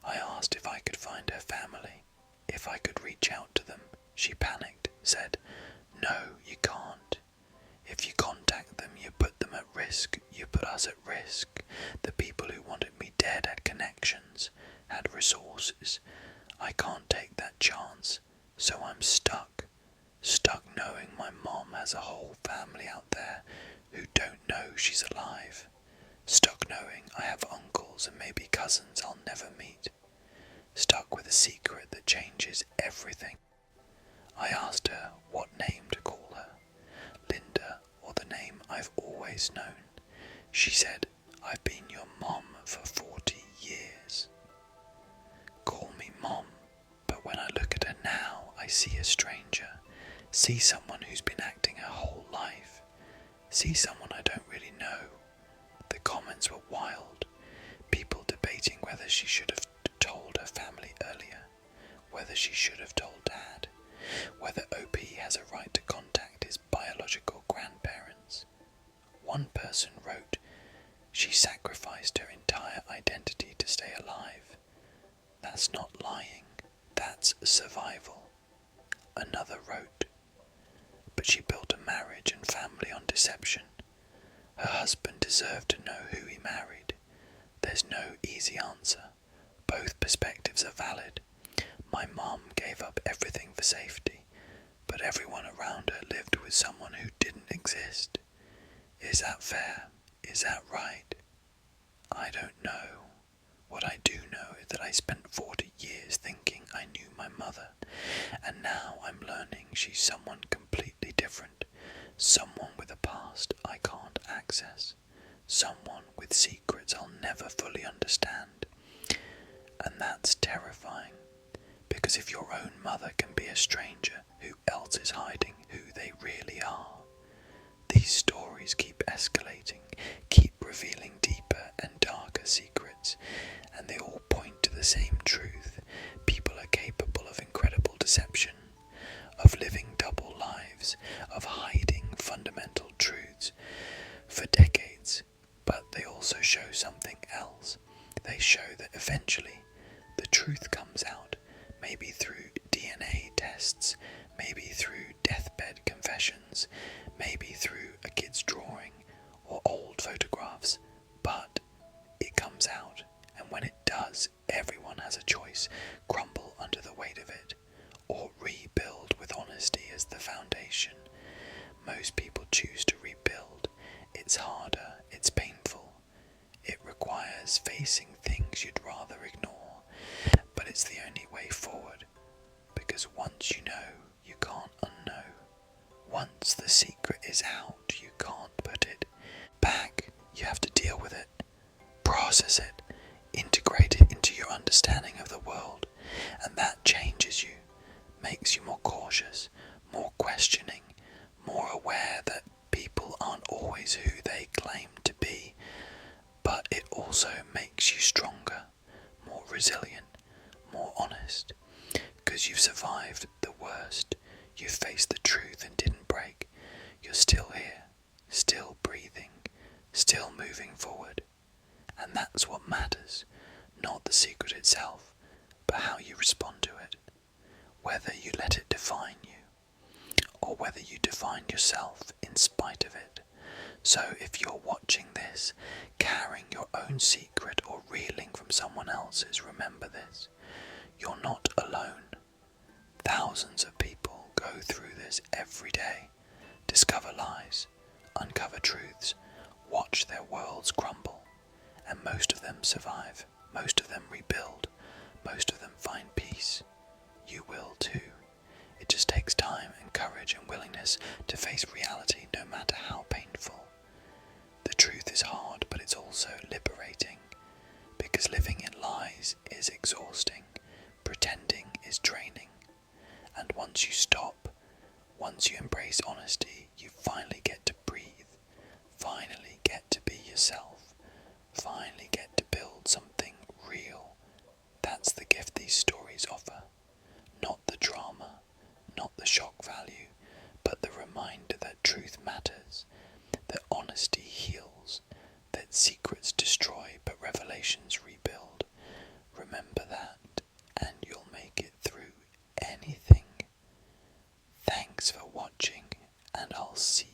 I asked if I could find her family, if I could reach out to them. She panicked, said, "No, you can't. If you contact them, you put them at risk. You put us at risk. The people who wanted me dead had connections, had resources. I can't take that chance, so I'm stuck knowing my mom has a whole family out there who don't know she's alive. Stuck knowing I have uncles and maybe cousins I'll never meet. Stuck with a secret that changes everything." I asked her what name to call her, Linda or the name I've always known. She said, "I've been your mom for 40 years. Call me mom, but when I look at her now, I see a stranger, see someone who's been acting her whole life, see someone I don't really know." The comments were wild, people debating whether she should have told her family earlier, whether she should have told Dad, whether OP has a right to contact his biological grandparents. One person wrote, "She sacrificed her entire identity to stay alive. That's not lying, that's survival." Another wrote, "But she built a marriage and family on deception. Her husband deserved to know who he married. There's no easy answer. Both perspectives are valid. My mom gave up everything for safety, but everyone around her lived with someone who didn't exist. Is that fair? Is that right? I don't know. What I do know is that I spent 40 years thinking I knew my mother, and now I'm learning she's someone completely different, someone with a past I can't access, someone with secrets I'll never fully understand. And that's terrifying, because if your own mother can be a stranger, who else is hiding who they really are? These stories keep escalating, keep revealing deeper and darker secrets, and they all point to the same truth. People are capable of incredible deception, of living double lives, of hiding fundamental truths for decades, but they also show something else. They show that eventually the truth comes out, maybe through DNA tests, maybe through deathbed confessions, maybe through a kid's drawing or old photographs, but it comes out, and when it does, everyone has a choice: crumble under the weight of it, or rebuild with honesty as the foundation. Most people choose to rebuild. It's harder, it's painful, it requires facing things you'd rather ignore, but it's the only way forward, because once you know, you can't unknow. Once the secret is out, you can't put it back. You have to deal with it, process it, integrate it into your understanding of the world, and that changes you, makes you more cautious, more questioning, more aware that people aren't always who they claim to be, but it also makes you stronger, more resilient, more honest, because you've survived the worst, you've faced the truth and didn't break. You're still here, still breathing, still moving forward, and that's what matters, not the secret itself, but how you respond to it, whether you let it define you, or whether you define yourself in spite of it. So if you're watching this, carrying your own secret or reeling from someone else's, remember this. You're not alone. Thousands of people go through this every day. Discover lies, uncover truths, watch their worlds crumble, and most of them survive, most of them rebuild, most of them find peace. You will too. It just takes time and courage and willingness to face reality, no matter how painful. The truth is hard, but it's also liberating, because living in lies is exhausting, pretending is draining, and once you stop, once you embrace honesty, you finally get to breathe, finally get to be yourself, finally get to build something real. That's the gift these stories offer. Not the drama, not the shock value, but the reminder that truth matters, that honesty heals, that secrets destroy but revelations rebuild. Remember that, and you'll make it through anything. Thanks for watching, and I'll see